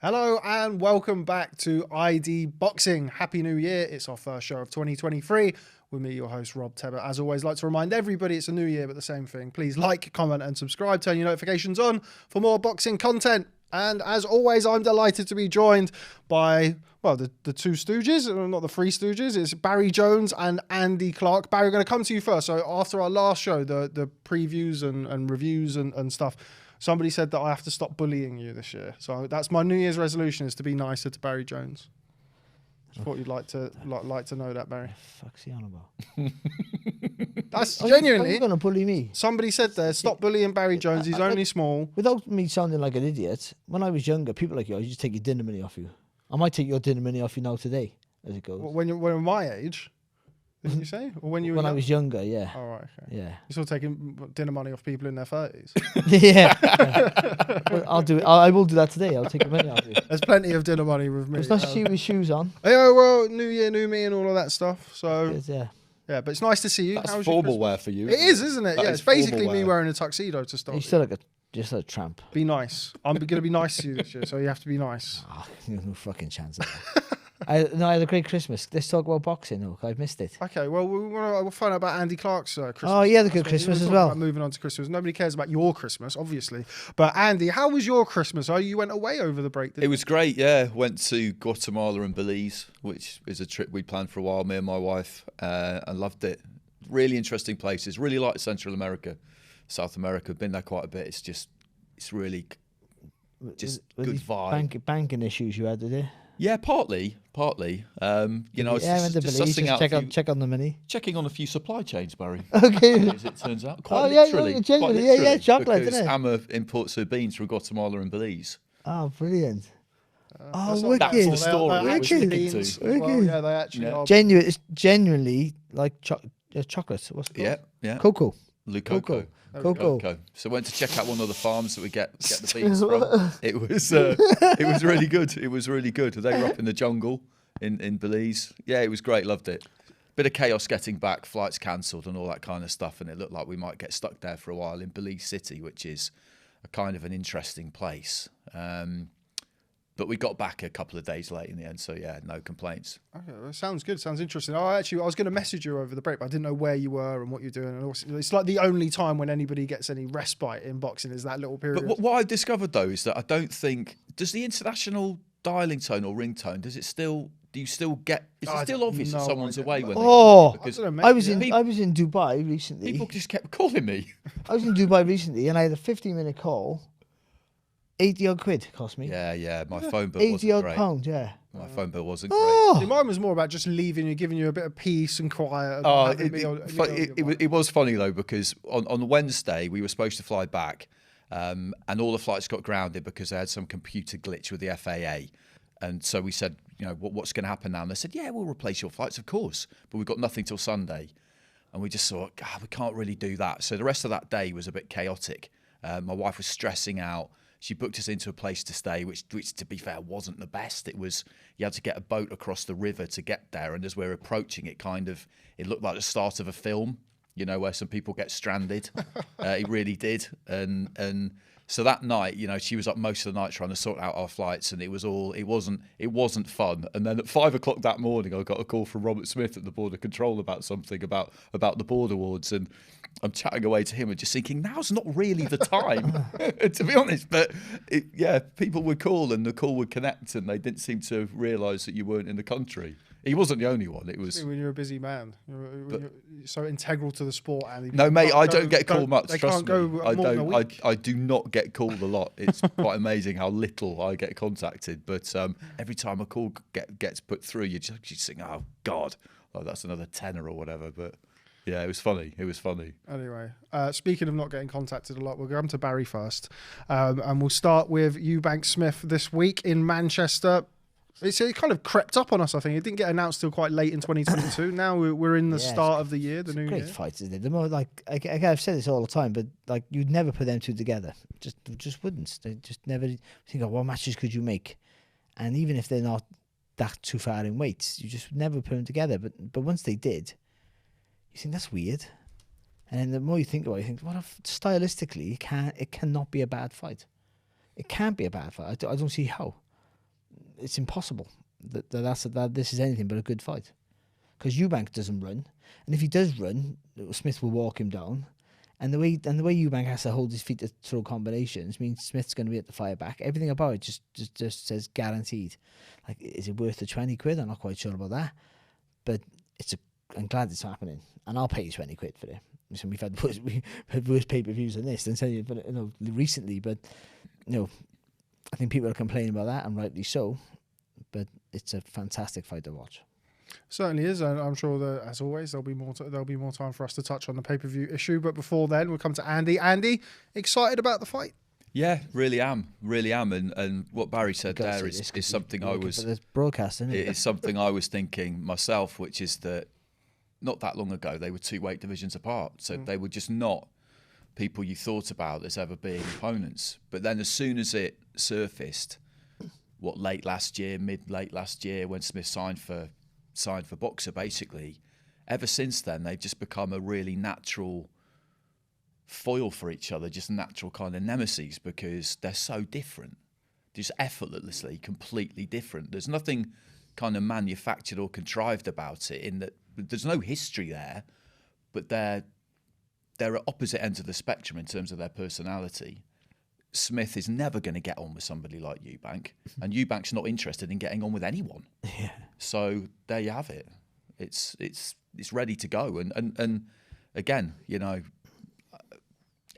Hello and welcome back to ID Boxing. Happy New Year. It's our first show of 2023 with me, your host, Rob Tebbett. As always, like to remind everybody it's a new year, but the same thing. Please like, comment and subscribe. Turn your notifications on for more boxing content. And as always, I'm delighted to be joined by, well, the two Stooges, not the three Stooges. It's Barry Jones and Andy Clarke. Barry, we're going to come to you first. So after our last show, the previews and reviews and stuff, somebody said that I have to stop bullying you this year. So that's my New Year's resolution, is to be nicer to Barry Jones. I thought you'd like to know that, Barry. Fuck's he on about? That's genuinely. Are you going to bully me? Somebody said there, stop bullying Barry Jones. He's only small. Without me sounding like an idiot, when I was younger, people like you, I just take your dinner money off you. I might take your dinner money off you now today, as it goes. When you're my age, didn't you say? Or when you were when I was younger, yeah. Oh, right, okay. Yeah. You're still taking dinner money off people in their 30s? yeah. Well, I'll do it. I will do that today. I'll take your money off you. There's plenty of dinner money with me. It's nice to see you with shoes on. Yeah, well, New Year, new me and all of that stuff. So, Yeah. yeah, but it's nice to see you. That's How's your formal Christmas? wear for you. It is, isn't it? That Yeah, is it's basically formal me wear. wearing a tuxedo to start. You're still like just a tramp. Be nice. I'm going to be nice to you this year, so you have to be nice. Oh, there's no fucking chance of that. I had a great Christmas. Let's talk about boxing. Look, I've missed it. Okay, well, we'll find out about Andy Clarke's Christmas. Oh, yeah, the good That's what Christmas we were as talking well. about. Moving on to Christmas. Nobody cares about your Christmas, obviously. But Andy, how was your Christmas? Oh, you went away over the break, didn't It you? was great, yeah. Went to Guatemala and Belize, which is a trip we'd planned for a while, me and my wife, and loved it. Really interesting places. Really like Central America, South America. Been there quite a bit. It's really just Were good these vibe. Banking issues you had today? Yeah, partly. You know, it's Yeah, I went to just Belize, sussing just out check on the money. checking on a few supply chains, Barry. Okay. As it turns out, Oh, quite yeah, literally. yeah, genuinely, quite yeah, yeah, chocolate, because isn't it? Amma imports her beans from Guatemala and Belize. Oh, brilliant. That's not wicked. bad. That's the Well, story they're I was actually thinking beans to. as well. Wicked. Yeah, they actually Yeah. are. It's genuinely like chocolate. What's it called? Yeah. Cocoa. Lucoco. Cocoa. So went to check out one of the farms that we get the beans from. It was really good. It was really good. They were up in the jungle in Belize. Yeah, it was great. Loved it. Bit of chaos getting back, flights cancelled and all that kind of stuff, and it looked like we might get stuck there for a while in Belize City, which is a kind of an interesting place. But we got back a couple of days late in the end, so yeah, no complaints. Okay, well, sounds good. Sounds interesting. I was going to message you over the break, but I didn't know where you were and what you're doing. And also, it's like the only time when anybody gets any respite in boxing is that little period. But what I've discovered though is that I don't think does the international dialing tone or ringtone do you still get? Is it still obvious that someone's away when? Oh, they because I don't know, I was maybe, in Dubai recently. people just kept calling me. I was in Dubai recently, and I had a 15-minute call. 80 odd quid cost me. Yeah. My phone bill 80 wasn't odd great. pound. Yeah. My phone bill wasn't See, mine was more about just leaving you, giving you a bit of peace and quiet. And great. having It was funny though because on Wednesday we were supposed to fly back, and all the flights got grounded because they had some computer glitch with the FAA. And so we said, you know, what's going to happen now? And they said, yeah, we'll replace your flights, of course. But we've got nothing till Sunday. And we just thought, God, we can't really do that. So the rest of that day was a bit chaotic. My wife was stressing out. She booked us into a place to stay, which to be fair, wasn't the best. It was, you had to get a boat across the river to get there. And as we're approaching, it looked like the start of a film, you know, where some people get stranded. It really did. And so that night, you know, she was up most of the night trying to sort out our flights, and it wasn't fun. And then at 5 o'clock that morning, I got a call from Robert Smith at the Border Control about something about the border wards, and I'm chatting away to him and just thinking, now's not really the time, to be honest. But people would call and the call would connect, and they didn't seem to realise that you weren't in the country. He wasn't the only one. It was. when you're a busy man, you're so integral to the sport. Andy. No, mate, I don't get Don't- called much. They Trust can't me, go I more than a don't. week. I do not get called a lot. It's quite amazing how little I get contacted. But every time a call gets put through, you just think, oh God, that's another tenner or whatever. But yeah, it was funny. It was funny. Anyway, speaking of not getting contacted a lot, we'll come to Barry first, and we'll start with Eubank Smith this week in Manchester. It kind of crept up on us, I think. It didn't get announced till quite late in 2022. Now we're in the start of the year, the new Great year. fights, isn't it? The more I've said this all the time, but like you'd never put them two together. Just wouldn't. They just never think, what matches could you make? And even if they're not that too far in weights, you just never put them together. But once they did, you think that's weird. And then the more you think about it, you think, stylistically, it cannot be a bad fight. It can't be a bad fight. I don't see how. it's impossible that this is anything but a good fight, because Eubank doesn't run, and if he does run, Smith will walk him down. And the way Eubank has to hold his feet to throw combinations means Smith's going to be at the fire back. Everything about it just says guaranteed. Like, is it worth the 20 quid? I'm not quite sure about that, but I'm glad it's happening, and I'll pay you 20 quid for it. So we've had worse pay-per-views than this, recently. But I think people are complaining about that, and rightly so. But it's a fantastic fight to watch. Certainly is, and I'm sure that, as always, there'll be more time for us to touch on the pay-per-view issue. But before then, we'll come to Andy. Andy, excited about the fight? Yeah, really am, and what Barry said there is something I was broadcasting. It is something I was thinking myself, which is that not that long ago they were 2 weight divisions apart, so they were just not people you thought about as ever being opponents. But then, as soon as it surfaced, late last year, mid-late last year, when Smith signed for Boxer, basically, ever since then they've just become a really natural foil for each other, just natural kind of nemesis, because they're so different, just effortlessly completely different. There's nothing kind of manufactured or contrived about it, in that there's no history there, but they're at opposite ends of the spectrum in terms of their personality. Smith is never going to get on with somebody like Eubank, and Eubank's not interested in getting on with anyone. Yeah. So there you have it. It's ready to go. And again,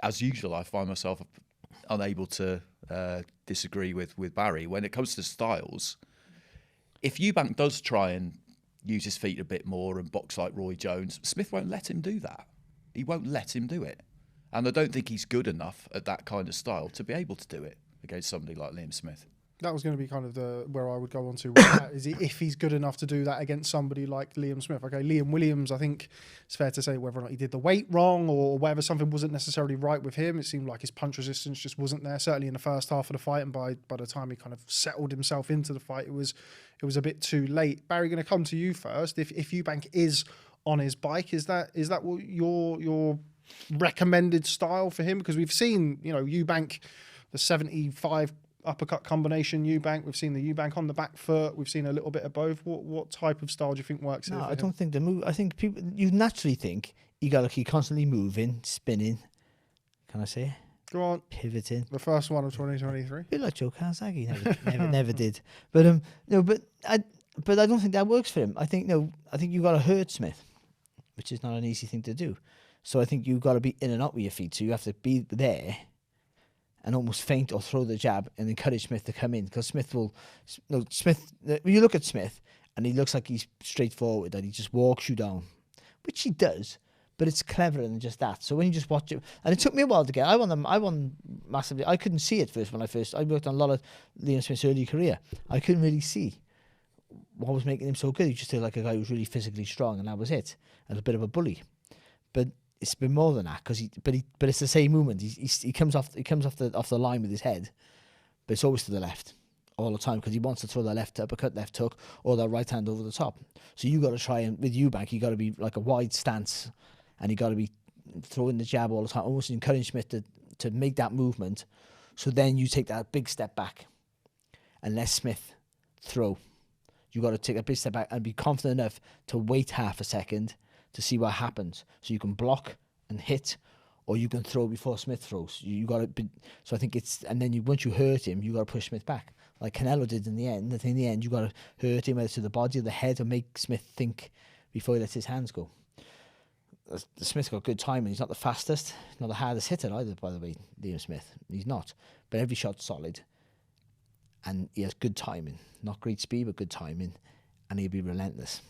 as usual, I find myself unable to disagree with Barry when it comes to styles. If Eubank does try and use his feet a bit more and box like Roy Jones, Smith won't let him do that. He won't let him do it. And I don't think he's good enough at that kind of style to be able to do it against somebody like Liam Smith. That was going to be kind of where I would go on to. If he's good enough to do that against somebody like Liam Smith. Okay, Liam Williams, I think it's fair to say, whether or not he did the weight wrong or whether something wasn't necessarily right with him, it seemed like his punch resistance just wasn't there, certainly in the first half of the fight, and by the time he kind of settled himself into the fight, it was a bit too late. Barry, going to come to you first. If Eubank is on his bike, is that what your recommended style for him? Because we've seen, Eubank, the 75 uppercut combination Eubank, we've seen the Eubank on the back foot, we've seen a little bit of both. What type of style do you think works here? I don't think the move. I think you naturally think you got to keep constantly moving, spinning. Can I say it? Go on. Pivoting. The first one of 2023. A bit like Joe Kazagi, never did. But I don't think that works for him. I think you got to hurt Smith, which is not an easy thing to do. So I think you've got to be in and out with your feet. So you have to be there and almost feint or throw the jab and encourage Smith to come in, because Smith will. When you look at Smith and he looks like he's straightforward, that he just walks you down, which he does, but it's cleverer than just that. So when you just watch it, and it took me a while to get. I won massively. I couldn't see it first when I worked on a lot of Liam Smith's early career. I couldn't really see what was making him so good. He just looked like a guy who was really physically strong, and that was it. And a bit of a bully, but it's been more than that, but it's the same movement. He comes off the line with his head, but it's always to the left all the time, because he wants to throw the left uppercut, left hook, or the right hand over the top. So you got to try, and with Eubank, you got to be like a wide stance, and you got to be throwing the jab all the time, almost encouraging Smith to make that movement. So then you take that big step back and let Smith throw. You got to take a big step back and be confident enough to wait half a second to see what happens, so you can block and hit, or you can throw before Smith throws. You got to be, so I think it's, and then once you hurt him, you got to push Smith back, like Canelo did in the end. I think in the end you got to hurt him, whether to the body or the head, or make Smith think before he lets his hands go. Smith's got good timing. He's not the fastest, not the hardest hitter either, by the way, Liam Smith. He's not, but every shot's solid, and he has good timing. Not great speed, but good timing, and he'll be relentless.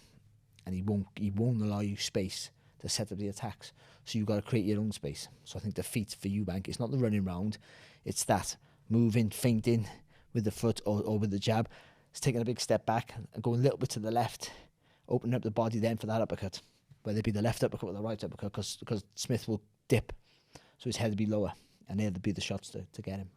And he won't allow you space to set up the attacks. So you've got to create your own space. So I think the feet for Eubank, it's not the running round, it's that moving, feinting with the foot or with the jab. It's taking a big step back and going a little bit to the left, opening up the body then for that uppercut, whether it be the left uppercut or the right uppercut, because Smith will dip, so his head will be lower, and they'll be the shots to get him.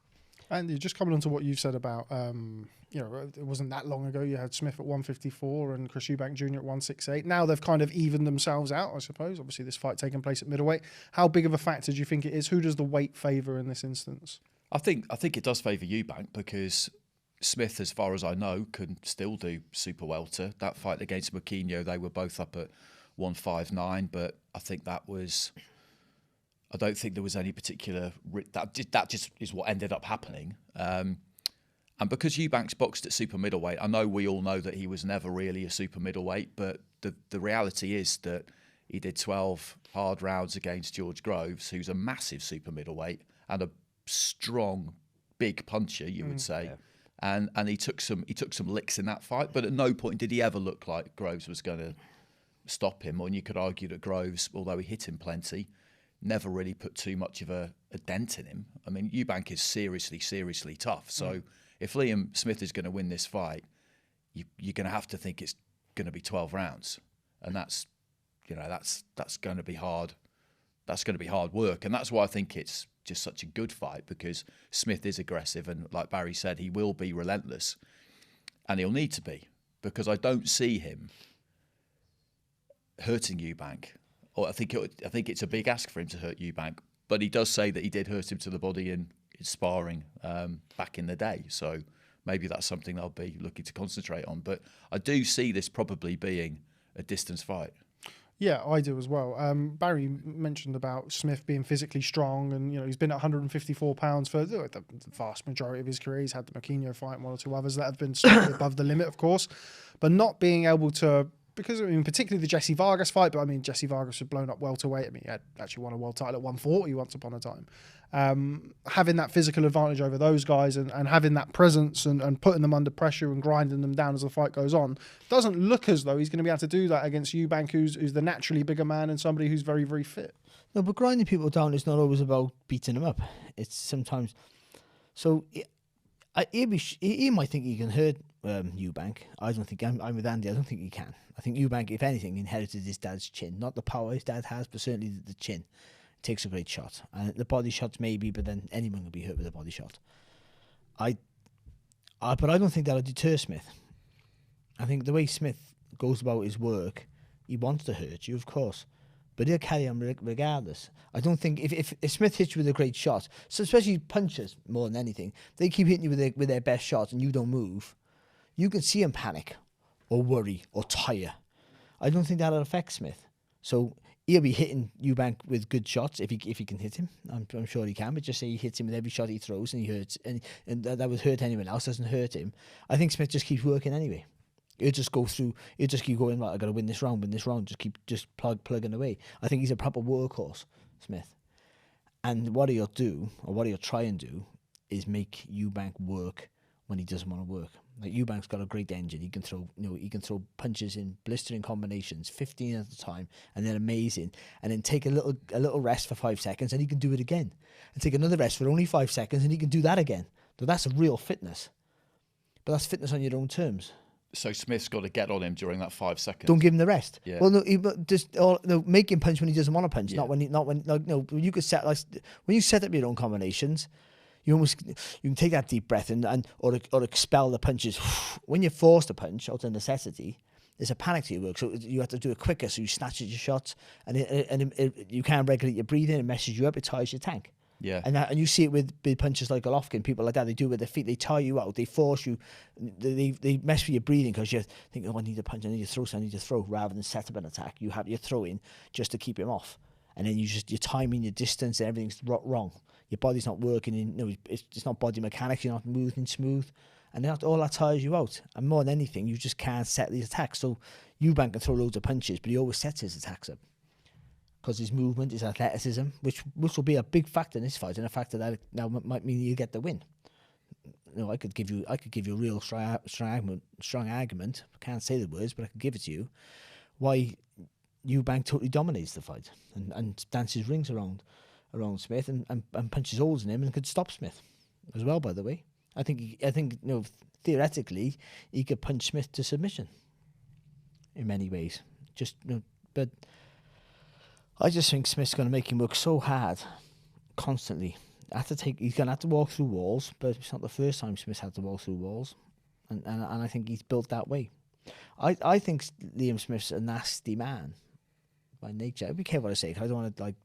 And you're just coming on to what you've said about, it wasn't that long ago you had Smith at 154 and Chris Eubank Jr. at 168. Now they've kind of evened themselves out, I suppose. Obviously, this fight taking place at middleweight. How big of a factor do you think it is? Who does the weight favour in this instance? I think it does favour Eubank, because Smith, as far as I know, can still do super welter. That fight against Moutinho, they were both up at 159, but I think that was. I don't think there was any particular. That just is what ended up happening. And because Eubank's boxed at super middleweight, I know we all know that he was never really a super middleweight, but the reality is that he did 12 hard rounds against George Groves, who's a massive super middleweight and a strong, big puncher, you would say. Yeah. And he took some licks in that fight, but at no point did he ever look like Groves was going to stop him. And you could argue that Groves, although he hit him plenty, never really put too much of a dent in him. I mean, Eubank is seriously tough. So if Liam Smith is going to win this fight, you're going to have to think it's going to be 12 rounds, and that's going to be hard. That's going to be hard work, and that's why I think it's just such a good fight, because Smith is aggressive, and like Barry said, he will be relentless, and he'll need to be, because I don't see him hurting Eubank. Or I think it's a big ask for him to hurt Eubank, but he does say that he did hurt him to the body in sparring back in the day. So maybe that's something they'll be looking to concentrate on. But I do see this probably being a distance fight. Yeah, I do as well. Barry mentioned about Smith being physically strong, and he's been at 154 pounds for the vast majority of his career. He's had the Moutinho fight and one or two others that have been slightly above the limit, of course, but not being able to. Because, particularly the Jesse Vargas fight, but Jesse Vargas was blown up welterweight. He had actually won a world title at 140 once upon a time. Having that physical advantage over those guys and having that presence and putting them under pressure and grinding them down as the fight goes on, doesn't look as though he's going to be able to do that against Eubank, who's the naturally bigger man and somebody who's very, very fit. No, but grinding people down is not always about beating them up. It's sometimes... So, he might think he can hurt Eubank. I don't think... I'm with Andy. I don't think he can. I think Eubank, if anything, inherited his dad's chin. Not the power his dad has, but certainly the chin. Takes a great shot. And the body shots maybe, but then anyone can be hurt with a body shot. But I don't think that'll deter Smith. I think the way Smith goes about his work, he wants to hurt you, of course, but he'll carry on regardless. I don't think if Smith hits you with a great shot, so especially punchers more than anything, they keep hitting you with their best shot and you don't move, you can see him panic or worry or tire. I don't think that'll affect Smith. So he'll be hitting Eubank with good shots if he can hit him. I'm sure he can, but just say he hits him with every shot he throws and he hurts, and that would hurt anyone else, doesn't hurt him. I think Smith just keeps working anyway. He'll just go through. He'll just keep going. Right, I got to win this round. Just plugging away. I think he's a proper workhorse, Smith. And what he'll do, or what he'll try and do, is make Eubank work when he doesn't want to work. Like Eubank's got a great engine. He can throw punches in blistering combinations, 15 at a time, and they're amazing. And then take a little rest for 5 seconds, and he can do it again. And take another rest for only 5 seconds, and he can do that again. So that's a real fitness. But that's fitness on your own terms. So Smith's got to get on him during that 5 seconds. Don't give him the rest. Yeah. Well, make him punch when he doesn't want to punch. Yeah. You could set when you set up your own combinations. You can take that deep breath or expel the punches. When you're forced to punch out of necessity, there's a panic to your work. So you have to do it quicker. So you snatch at your shots, and you can't regulate your breathing. It messes you up. It tires your tank. Yeah. And you see it with big punches like Golovkin, people like that. They do it with their feet. They tire you out. They force you. They mess with your breathing because you think, I need to punch. I need to throw. So I need to throw, rather than set up an attack. You're throwing just to keep him off, and then you're timing your distance and everything's wrong. Your body's not working. It's not body mechanics. You're not moving smooth, and all that tires you out. And more than anything, you just can't set these attacks. So Eubank can throw loads of punches, but he always sets his attacks up because his movement, his athleticism, which will be a big factor in this fight, and a factor that now might mean you get the win. I could give you a real strong argument. I can't say the words, but I could give it to you. Why Eubank totally dominates the fight and dances rings around Smith and punches holes in him and could stop Smith as well, by the way. I think theoretically he could punch Smith to submission in many ways. But I just think Smith's going to make him work so hard constantly. He's going to have to walk through walls, but it's not the first time Smith's had to walk through walls, and I think he's built that way. I think Liam Smith's a nasty man by nature. Be careful what I say, because I don't want to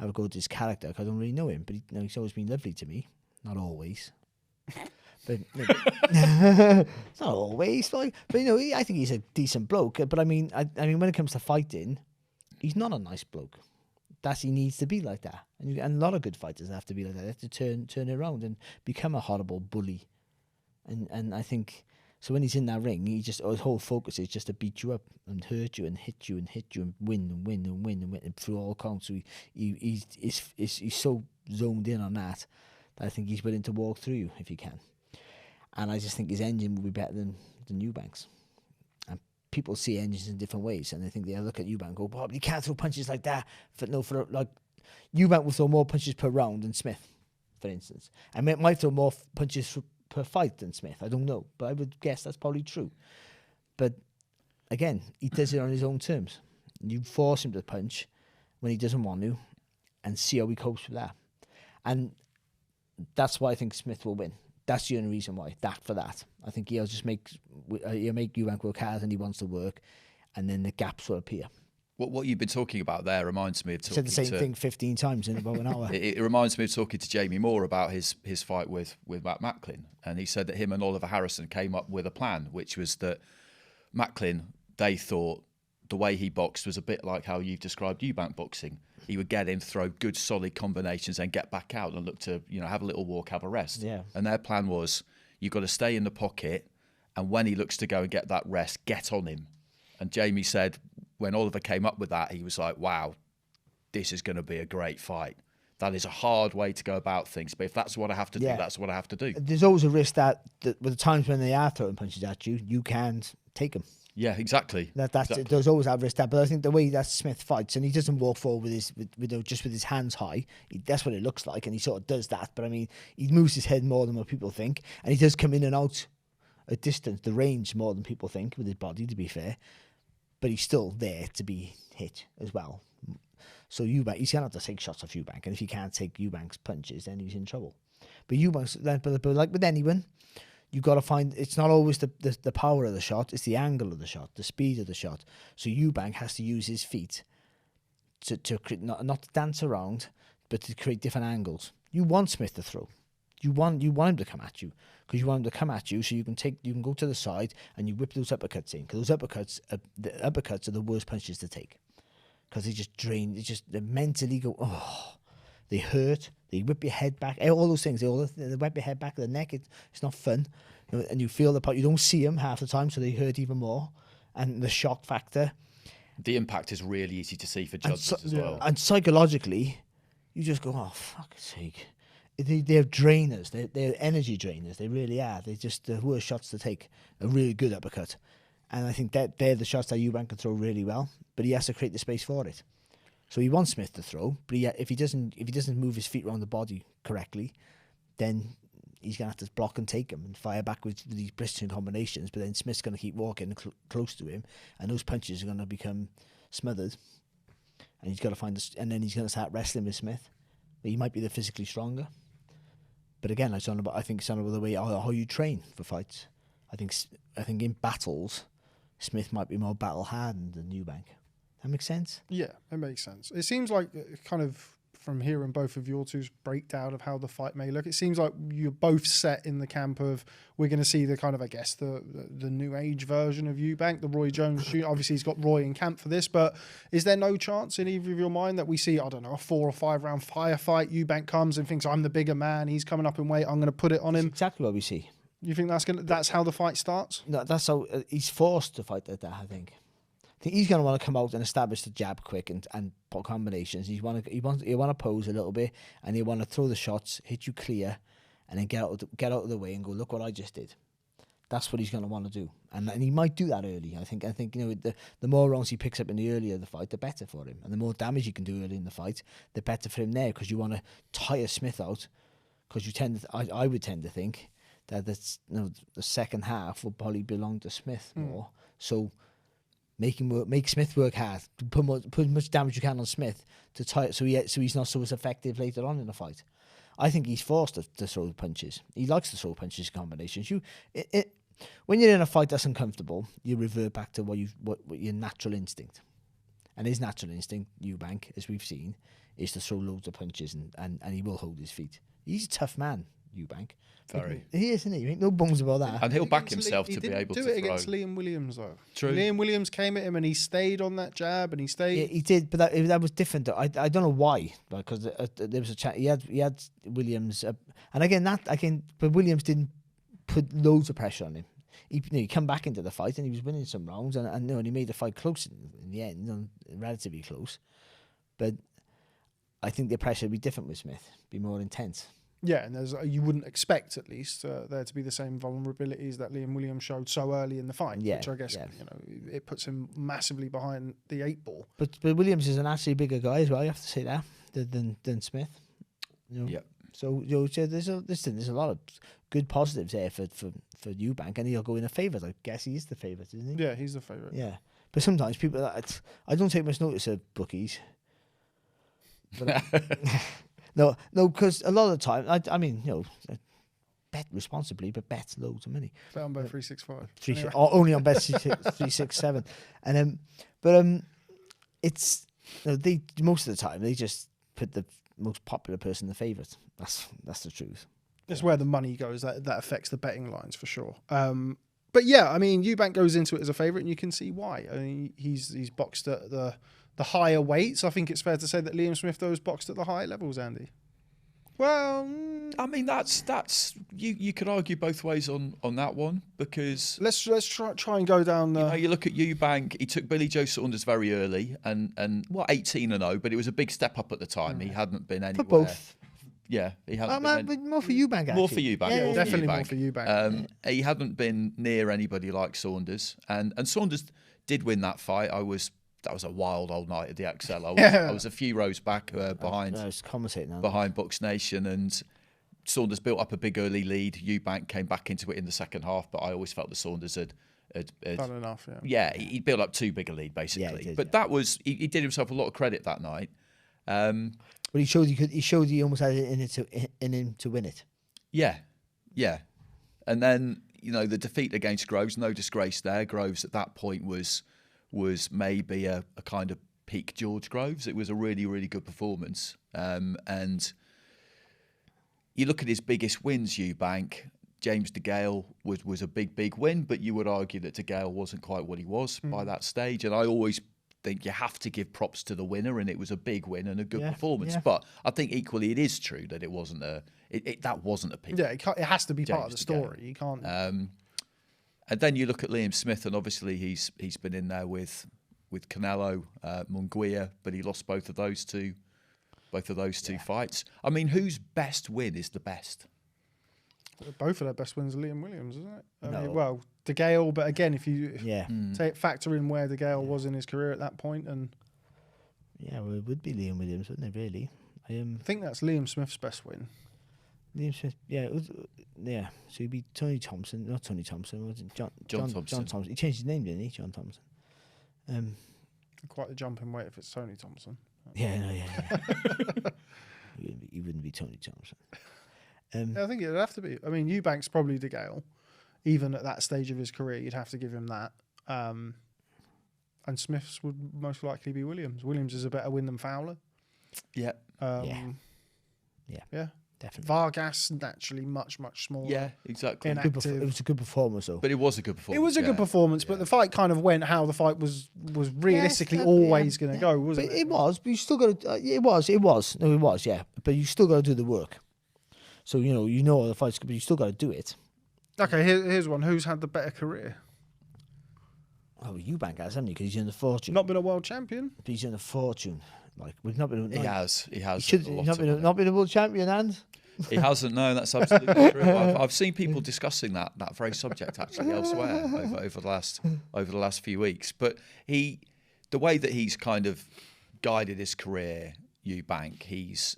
have a go at his character, because I don't really know him, but he's always been lovely to me. Not always. But it's not always. Like, but I think he's a decent bloke. But I mean, when it comes to fighting, he's not a nice bloke. He needs to be like that, and a lot of good fighters have to be like that. They have to turn it around and become a horrible bully. And I think so when he's in that ring, his whole focus is just to beat you up and hurt you and hit you and win through all counts. So he's so zoned in on that I think he's willing to walk through you if he can. And I just think his engine will be better than Eubank's. And people see engines in different ways, and I think they look at Eubank and go, "Bob, you can't throw punches like that." Eubank will throw more punches per round than Smith, for instance. And might throw more punches per fight than Smith. I don't know, but I would guess that's probably true. But again, he does it on his own terms. You force him to punch when he doesn't want to, and see how he copes with that. And that's why I think Smith will win. That's the only reason why. I think he'll just make Eubank work hard, and he wants to work, and then the gaps will appear. What you've been talking about there reminds me of talking said the same thing 15 times in about an hour. It reminds me of talking to Jamie Moore about his fight with Matt Macklin, and he said that him and Oliver Harrison came up with a plan, which was that Macklin, they thought the way he boxed was a bit like how you've described Eubank boxing. He would get in, throw good solid combinations, and get back out and look to have a little walk, have a rest. Yeah. And their plan was you've got to stay in the pocket, and when he looks to go and get that rest, get on him. And Jamie said when Oliver came up with that, he was like, "Wow, this is going to be a great fight." That is a hard way to go about things, but if that's what I have to do, that's what I have to do. There's always a risk that with the times when they are throwing punches at you, you can't take them. Yeah, exactly. Exactly. There's always that risk. But I think the way that Smith fights, and he doesn't walk forward with his hands high. That's what it looks like, and he sort of does that. But I mean, he moves his head more than what people think, and he does come in and out a distance, the range more than people think with his body. To be fair, but he's still there to be hit as well. So Eubank, he's gonna have to take shots off Eubank, and if he can't take Eubank's punches, then he's in trouble. But but like with anyone, you've got to find, it's not always the power of the shot, it's the angle of the shot, the speed of the shot. So Eubank has to use his feet to create, not to dance around, but to create different angles. You want Smith to throw. You want him to come at you, because you want him to come at you so you can go to the side and you whip those uppercuts in, because those uppercuts are the worst punches to take, because they just drain, they mentally go, oh, they hurt, they whip your head back, all those things, they whip your head back to the neck, it's not fun, and you feel the part, you don't see them half the time, so they hurt even more, and the shock factor. The impact is really easy to see for judges as well. And psychologically, you just go, oh, fuck's sake. They're drainers, they're energy drainers, they really are. They're just the worst shots to take, a really good uppercut. And I think that they're the shots that Eubank can throw really well, but he has to create the space for it. So he wants Smith to throw, but if he doesn't move his feet around the body correctly, then he's going to have to block and take him and fire back with these blistering combinations, but then Smith's going to keep walking close to him, and those punches are going to become smothered, and he's got to and then he's going to start wrestling with Smith. But he might be the physically stronger. But again, I think it's on the way how you train for fights. I think in battles, Smith might be more battle hardened than Eubank. That makes sense? Yeah, it makes sense. It seems like kind of from hearing both of your two's breakdown of how the fight may look, it seems like you're both set in the camp of we're going to see the kind of, I guess, the new age version of Eubank, the Roy Jones Jr. Obviously, he's got Roy in camp for this, but is there no chance in either of your mind that we see, I don't know, a 4 or 5 round firefight? Eubank comes and thinks, I'm the bigger man, he's coming up in weight, I'm going to put it on him. That's exactly what we see. You think that's how the fight starts? No, that's how he's forced to fight like that, I think. I think he's going to want to come out and establish the jab quick and put combinations. He want to pose a little bit, and he want to throw the shots, hit you clear, and then get out of the way and go, look what I just did. That's what he's going to want to do, and he might do that early. I think the more rounds he picks up in the earlier the fight, the better for him, and the more damage he can do early in the fight, the better for him there, because you want to tire Smith out, because I would tend to think that the second half will probably belong to Smith more. So make Smith work hard. Put as much damage you can on Smith to tie it, so he's not so as effective later on in the fight. I think he's forced to throw punches. He likes to throw punches combinations. When you're in a fight that's uncomfortable, you revert back to what your natural instinct. And his natural instinct, Eubank, as we've seen, is to throw loads of punches and he will hold his feet. He's a tough man. Eubank. Very. He is, isn't he? Ain't no bones about that. And he'll back Against himself Lee- to he be didn't able do to it throw. against Liam Williams though. True. Liam Williams came at him and he stayed on that jab and he stayed. Yeah, he did, but that was different. I don't know why, because there was a chat. He had Williams, and but Williams didn't put loads of pressure on him. He come back into the fight and he was winning some rounds, and he made the fight close in the end, relatively close. But I think the pressure would be different with Smith, be more intense. Yeah, and you wouldn't expect at least there to be the same vulnerabilities that Liam Williams showed so early in the fight, which I guess it puts him massively behind the 8 ball. But Williams is an actually bigger guy as well. You have to say that than Smith. Yeah. So there's a lot of good positives there for Eubank, and he'll go in a favourite. I guess he is the favourite, isn't he? Yeah, he's the favourite. Yeah, but sometimes people, I don't take much notice of bookies. But no, because a lot of the time, I mean, bet responsibly, but bet loads of money. Bet on Bet 365. Anyway. Only on Bet 367, and it's they most of the time they just put the most popular person the favourite. That's the truth. It's where the money goes. That affects the betting lines for sure. But yeah, I mean, Eubank goes into it as a favourite, and you can see why. I mean, he's boxed at the higher weights. I think it's fair to say that Liam Smith though is boxed at the higher levels, Andy. Well, I mean, that's you could argue both ways on that one, because let's try and go down. You look at Eubank. He took Billy Joe Saunders very early, and 18-0, but it was a big step up at the time. He hadn't been anywhere. For both. Yeah, he hadn't. More for Eubank. Actually. More for Eubank. Yeah, definitely more for Eubank. He hadn't been near anybody like Saunders, and Saunders did win that fight. That was a wild old night at the XL. I was a few rows back behind. I was commentating on behind Bucks Nation, and Saunders built up a big early lead. Eubank came back into it in the second half, but I always felt that Saunders had done enough. Yeah, he built up too big a lead basically. Yeah, he did, but that was he did himself a lot of credit that night. But he showed he almost had it in him to win it. Yeah. And then the defeat against Groves, no disgrace there. Groves at that point was maybe a kind of peak George Groves. It was a really, really good performance. And you look at his biggest wins, Eubank. James DeGale was a big win, but you would argue that DeGale wasn't quite what he was by that stage. And I always think you have to give props to the winner, and it was a big win and a good performance. But I think equally it is true that it wasn't that wasn't a peak. Yeah, it has to be James part of the story. You can't. And then you look at Liam Smith, and obviously he's been in there with Canelo, Munguia, but he lost both of those two fights. I mean, whose best win is the best? Both of their best wins are Liam Williams, isn't it? I No. mean, well, DeGale, but again, if you Yeah. factor in where DeGale was in his career at that point, and Yeah, well, it would be Liam Williams, wouldn't it, really? I think that's Liam Smith's best win. Liam Smith, yeah. So he'd be Tony Thompson, not Tony Thompson, was it John Thompson. John Thompson. He changed his name, didn't he? John Thompson. Quite a jump in weight if it's Tony Thompson. Yeah. He wouldn't be Tony Thompson. Yeah, I think it'd have to be. I mean, Eubank's probably DeGale. Even at that stage of his career, you'd have to give him that. And Smith's would most likely be Williams. Williams is a better win than Fowler. Yeah. Yeah, definitely. Vargas naturally much smaller. Yeah, exactly. Inactive. It was a good performance, though. But it was a good performance. It was a good performance, but the fight kind of went how the fight was realistically always going to go, wasn't But it? it was, but you still got to. It was, yeah. But you still got to do the work. So the fight's good, but you still got to do it. Okay, here's one. Who's had the better career? Oh, Eubank has, hasn't he? Because he's in the fortune. Not been a world champion. But he's in the fortune. Like we've not been. He has. He should not been a world champion, and he hasn't. No, that's absolutely true. I've seen people discussing that very subject actually elsewhere over the last few weeks. But the way that he's kind of guided his career, Eubank, his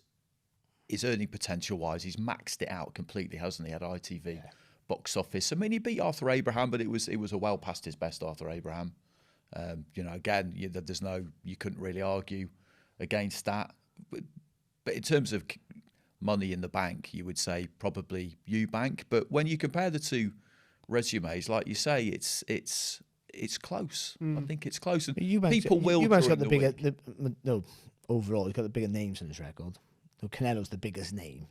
earning potential wise, he's maxed it out completely, hasn't he? At ITV box office. I mean, he beat Arthur Abraham, but it was a well past his best Arthur Abraham. Again, you couldn't really argue against that. But in terms of money in the bank, you would say probably Eubank. But when you compare the two resumes, like you say, it's close. I think it's close, and people will. Eubank's got the bigger. Overall, he's got the bigger names on his record. So Canelo's the biggest name.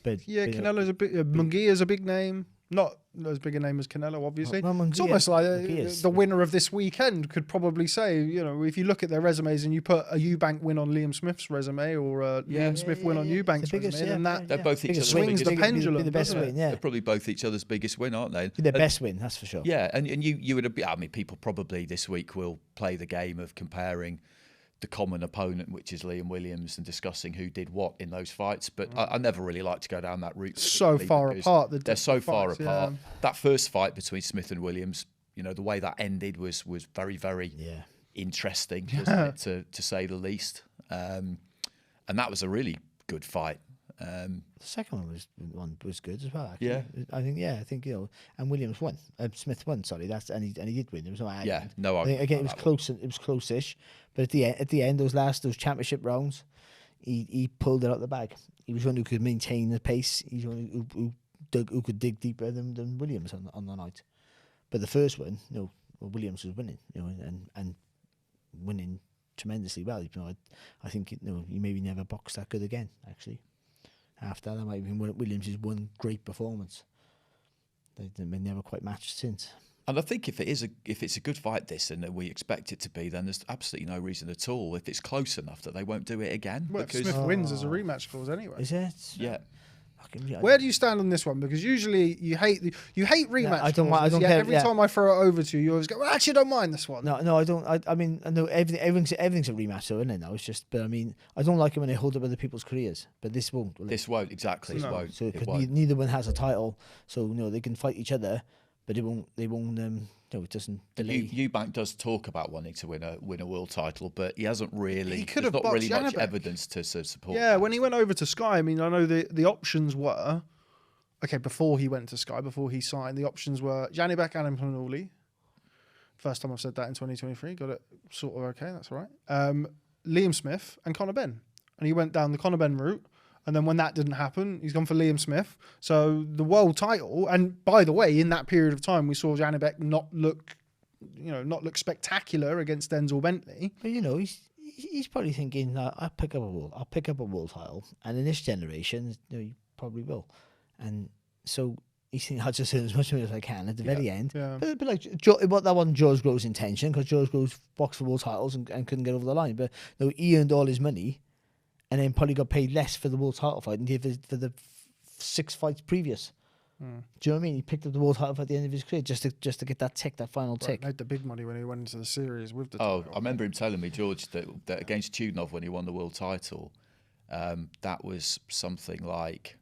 But Yeah, Canelo's a big. Munguia's a big name. Not as big a name as Canelo, obviously. Well, It's almost like Munguia's- the winner of this weekend could probably say, if you look at their resumes and you put a Eubank win on Liam Smith's resume or a Liam Smith win on Eubank's The biggest, resume, then that They're both each biggest other's swings biggest the win. pendulum. Be the best doesn't it? win, yeah. They're probably both each other's biggest win, aren't they? Be the best win, that's for sure. Yeah, and you would. I mean, people probably this week will play the game of comparing the common opponent, which is Liam Williams, and discussing who did what in those fights. But I never really like to go down that route. So far because apart, they're so different far fights, apart. yeah. That first fight between Smith and Williams, the way that ended was very, very interesting, wasn't it, to say the least. And that was a really good fight. The second one was good as well. Actually. Yeah. I think and Williams won. Smith won. Sorry, and he did win. There was no argument. Yeah, no I think, argument again, it about was close. It was close-ish, but at the end, those championship rounds, he pulled it out the bag. He was one who could maintain the pace. He's one who could dig deeper than Williams on the night. But the first one, Williams was winning. And winning tremendously well. I think he maybe never boxed that good again. Actually. After that might have been Williams' one great performance. They've never quite matched since. And I think if it's a good fight, and we expect it to be, then there's absolutely no reason at all. If it's close enough that they won't do it again. Well, if because Smith wins as a rematch clause anyway. Is it? yeah, Where do you stand on this one? Because usually you hate rematch. I don't clauses, care, yet every time I throw it over to you, you always go, "Well, actually, I don't mind this one." No, I don't. I mean, I know everything's a rematch, though, isn't it? Now it's just, but I mean, I don't like it when they hold up other people's careers, but this won't. Will it? this won't exactly. No. It won't. So It won't. neither one has a title, so they can fight each other, but it won't. They won't. It doesn't delay. Eubank does talk about wanting to win a world title, but he hasn't really. He could there's have not really boxed much Janibek. evidence to support. Yeah, that. when he went over to Sky, I mean, I know the options were, before he went to Sky, before he signed, the options were Janibek and Impanuli. First time I've said that in 2023. Got it sort of okay, that's all right. Liam Smith and Conor Benn. And he went down the Conor Benn route. And then when that didn't happen, he's gone for Liam Smith. So the world title, and by the way, in that period of time, we saw Janibek not look spectacular against Denzel Bentley. But he's probably thinking, I'll pick up a world title, and in this generation, you probably will, and so he's thinking, I'll just earn as much money as I can at the very end. Yeah. But like what that wasn't George Grove's intention, because George Grove boxed for world titles and couldn't get over the line. But he earned all his money, and then probably got paid less for the world title fight than he did for the 6 fights previous. Do you know what I mean? He picked up the world title at the end of his career just to get that final tick. Made the big money when he went into the series with the Oh, title. I remember him telling me, George, that against Tudnov when he won the world title, that was something like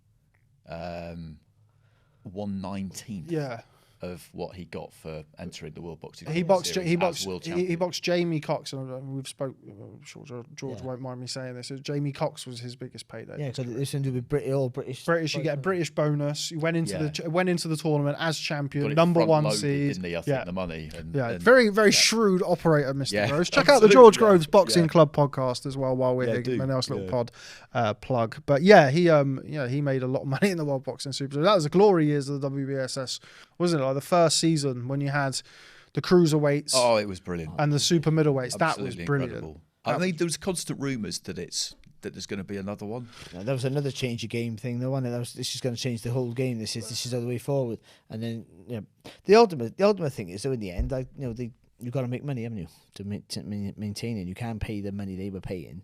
1/19 Yeah. of what he got for entering the World Boxing He Series boxed as world he champion. boxed Jamie Cox, and we've spoke. I'm sure George won't mind me saying this. Jamie Cox was his biggest payday. Yeah, because this to do with all British. British, you get a British bonus. He went into the tournament as Got champion, it number one front-loaded, seed. didn't he? I think the money. And Very very shrewd operator, Mr. Yeah, Groves. Check out the absolutely, George yeah. Groves Boxing Yeah. Club podcast as well while we're Yeah, here. do. A nice little Yeah. pod plug. But yeah, he made a lot of money in the World Boxing Super. So that was the glory years of the WBSS, wasn't it? Like the first season when you had the cruiserweights Oh, it was brilliant. and the super middleweights. That was Absolutely brilliant. incredible. I mean, there was constant rumours that there's going to be another one. No, there was another change of game thing, though, wasn't it? This is going to change the whole game. This is the way forward. And then the ultimate thing is, though, in the end, you've got to make money, haven't you, to maintain it. You can't pay the money they were paying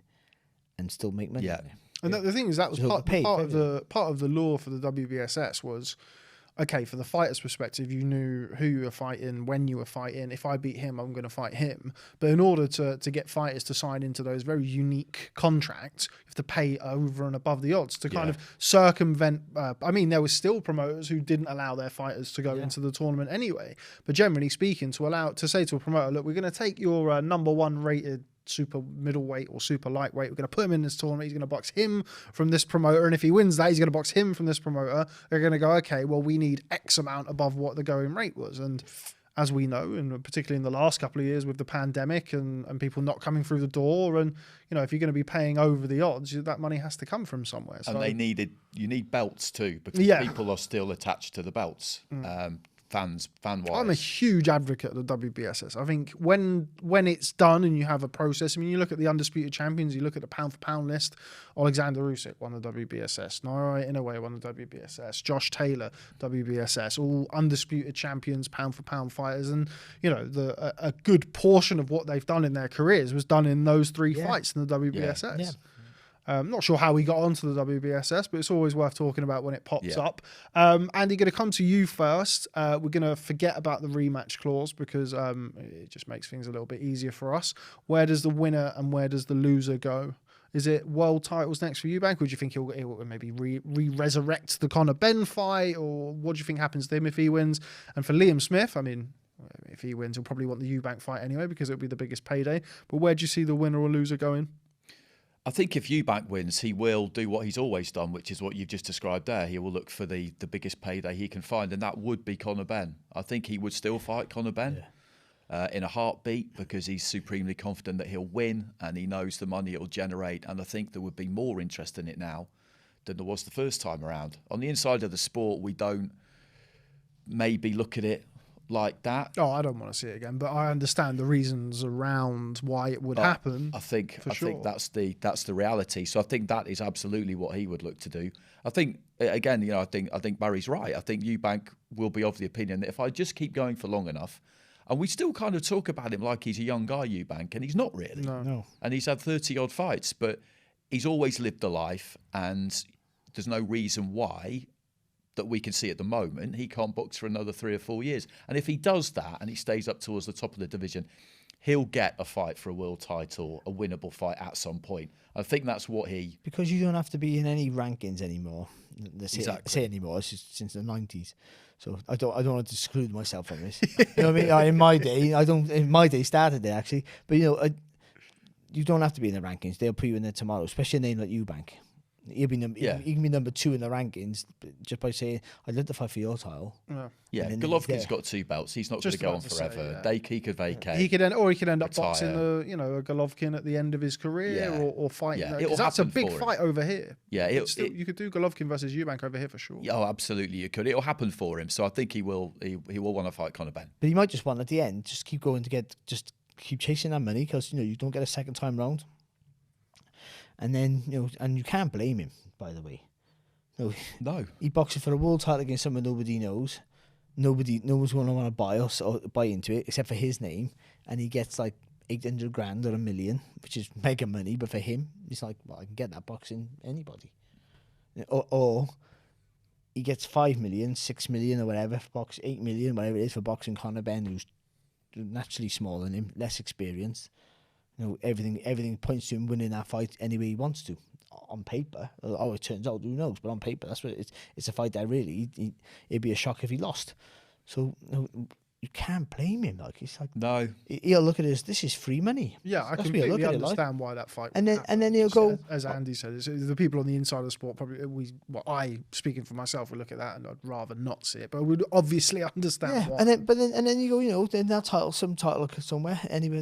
and still make money. Yeah. And the thing is, that was So part paid, of the law for the WBSS was, okay, for the fighter's perspective, you knew who you were fighting, when you were fighting. If I beat him, I'm going to fight him. But in order to get fighters to sign into those very unique contracts, you have to pay over and above the odds to kind of circumvent. I mean, there were still promoters who didn't allow their fighters to go into the tournament anyway. But generally speaking, to say to a promoter, look, we're going to take your number one rated super middleweight or super lightweight. We're going to put him in this tournament. He's going to box him from this promoter. And if he wins that, he's going to box him from this promoter. They're going to go, okay, well, we need X amount above what the going rate was. And as we know, and particularly in the last couple of years with the pandemic and people not coming through the door, and, if you're going to be paying over the odds, that money has to come from somewhere. So, And you need belts too, because people are still attached to the belts. fan-wise. I'm a huge advocate of the WBSS. I think when it's done and you have a process, I mean, you look at the undisputed champions, you look at the pound-for-pound list, Alexander Usyk won the WBSS, Naoya Inoue won the WBSS, Josh Taylor, WBSS, all undisputed champions, pound-for-pound fighters, and, you know, a good portion of what they've done in their careers was done in those three fights in the WBSS. Yeah. Not sure how we got onto the WBSS, but it's always worth talking about when it pops up. Andy, going to come to you first. We're going to forget about the rematch clause because it just makes things a little bit easier for us. Where does the winner and where does the loser go? Is it world titles next for Eubank, or do you think he'll maybe re-resurrect the Conor Benn fight, or what do you think happens to him if he wins? And for Liam Smith, I mean, if he wins, he'll probably want the Eubank fight anyway because it'll be the biggest payday. But where do you see the winner or loser going? I think if Eubank wins, he will do what he's always done, which is what you've just described there. He will look for the biggest payday he can find, and that would be Conor Benn. I think he would still fight Conor Benn in a heartbeat because he's supremely confident that he'll win and he knows the money it'll generate. And I think there would be more interest in it now than there was the first time around. On the inside of the sport, we don't maybe look at it like that. Oh, I don't want to see it again, but I understand the reasons around why it would happen. I think that's the reality. So I think that is absolutely what he would look to do. I think again, you know, I think Barry's right. I think Eubank will be of the opinion that if I just keep going for long enough, and we still kind of talk about him like he's a young guy, Eubank, and he's not really. No. And he's had 30 odd fights, but he's always lived a life, and there's no reason why that we can see at the moment he can't box for another 3 or 4 years. And if he does that and he stays up towards the top of the division, he'll get a fight for a world title, a winnable fight at some point. I think that's what he... Because you don't have to be in any rankings anymore. Exactly. Say anymore, it's just since the 90s. So I don't want to exclude myself from this. You know what I mean? In my day started there actually. But you know, you don't have to be in the rankings. They'll put you in there tomorrow, especially a name like Eubank. He can be number 2 in the rankings just by saying, I'd love to fight for your title. Yeah, Golovkin's got 2 belts. He's not going to go on forever. He could vacate. He could end up boxing a Golovkin at the end of his career or fighting. Because that's a big fight over here. Yeah, you could do Golovkin versus Eubank over here for sure. Oh, absolutely, you could. It'll happen for him. So I think he will want to fight Conor Benn. But he might just want at the end just keep going keep chasing that money because you don't get a second time round. And then, and you can't blame him, by the way. No. He boxes for a world title against someone nobody knows. No one's going to want to buy into it, except for his name. And he gets like 800 grand or $1 million, which is mega money. But for him, it's like, well, I can get that boxing anybody. Or he gets 5 million, 6 million or whatever, 8 million, whatever it is for boxing Conor Benn, who's naturally smaller than him, less experienced. Everything points to him winning that fight any way he wants to. On paper, it turns out, who knows? But on paper, that's what it's a fight that really it'd be a shock if he lost. So you can't blame him. Like it's like no, he'll look at this is free money. Yeah, I completely understand why that fight. And then he'll go, as Andy said, the people on the inside of the sport probably I speaking for myself would look at that and I'd rather not see it, but I would obviously understand why. And then you go, then that title, some title somewhere, anyway,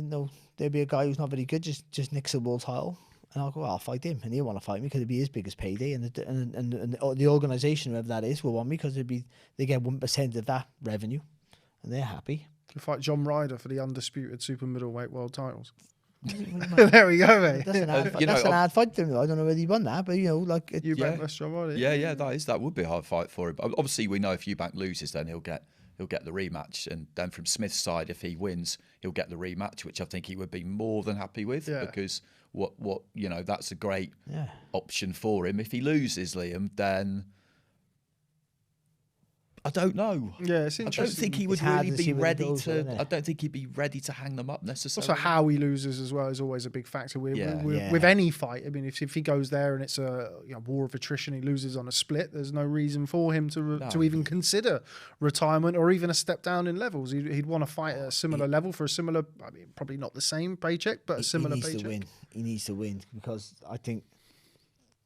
there'll be a guy who's not very good, just nicks the world title, and I'll go, well, I'll fight him, and he'll want to fight me because it'd be his biggest payday, and the organisation, whoever that is, will want me because they get 1% of that revenue, and they're happy. You fight John Ryder for the undisputed super middleweight world titles. There we go, mate. That's an hard fight to me. I don't know whether he won that, but Eubank versus John Ryder. Yeah, that would be a hard fight for him. Obviously, we know if Eubank loses, then he'll get the rematch, and then from Smith's side, if he wins, he'll get the rematch, which I think he would be more than happy with because what that's a great option for him. If he loses, Liam, then I don't know. Yeah, it's interesting. I don't think he would really be ready to. I don't think he'd be ready to hang them up necessarily. Also, how he loses as well is always a big factor with any fight. I mean, if he goes there and it's a war of attrition, he loses on a split. There's no reason for him to even consider retirement or even a step down in levels. He'd want to fight at a similar level for a similar. I mean, probably not the same paycheck, but a similar paycheck. He needs to win because I think.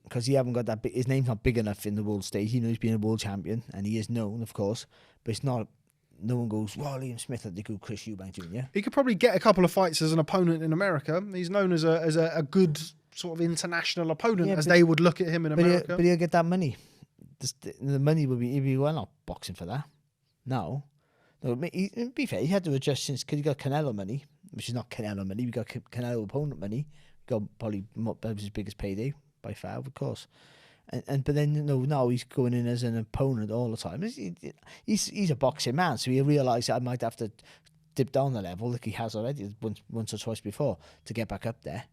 Because he haven't got that his name's not big enough in the world stage. He's been a world champion and he is known, of course, but it's not. No one goes, well, Liam Smith had the good Chris Eubank Jr. He could probably get a couple of fights as an opponent in America. He's known as a good sort of international opponent, as they would look at him in America. But he'll get that money. The money will be, he'll be well not boxing for that. No. No, to be fair, he had to adjust since because he got Canelo money, which is not Canelo money. We got Canelo opponent money. We got probably that was his biggest payday by far, of course. But then now he's going in as an opponent all the time. He's a boxing man, so he realised I might have to dip down the level like he has already once or twice before to get back up there.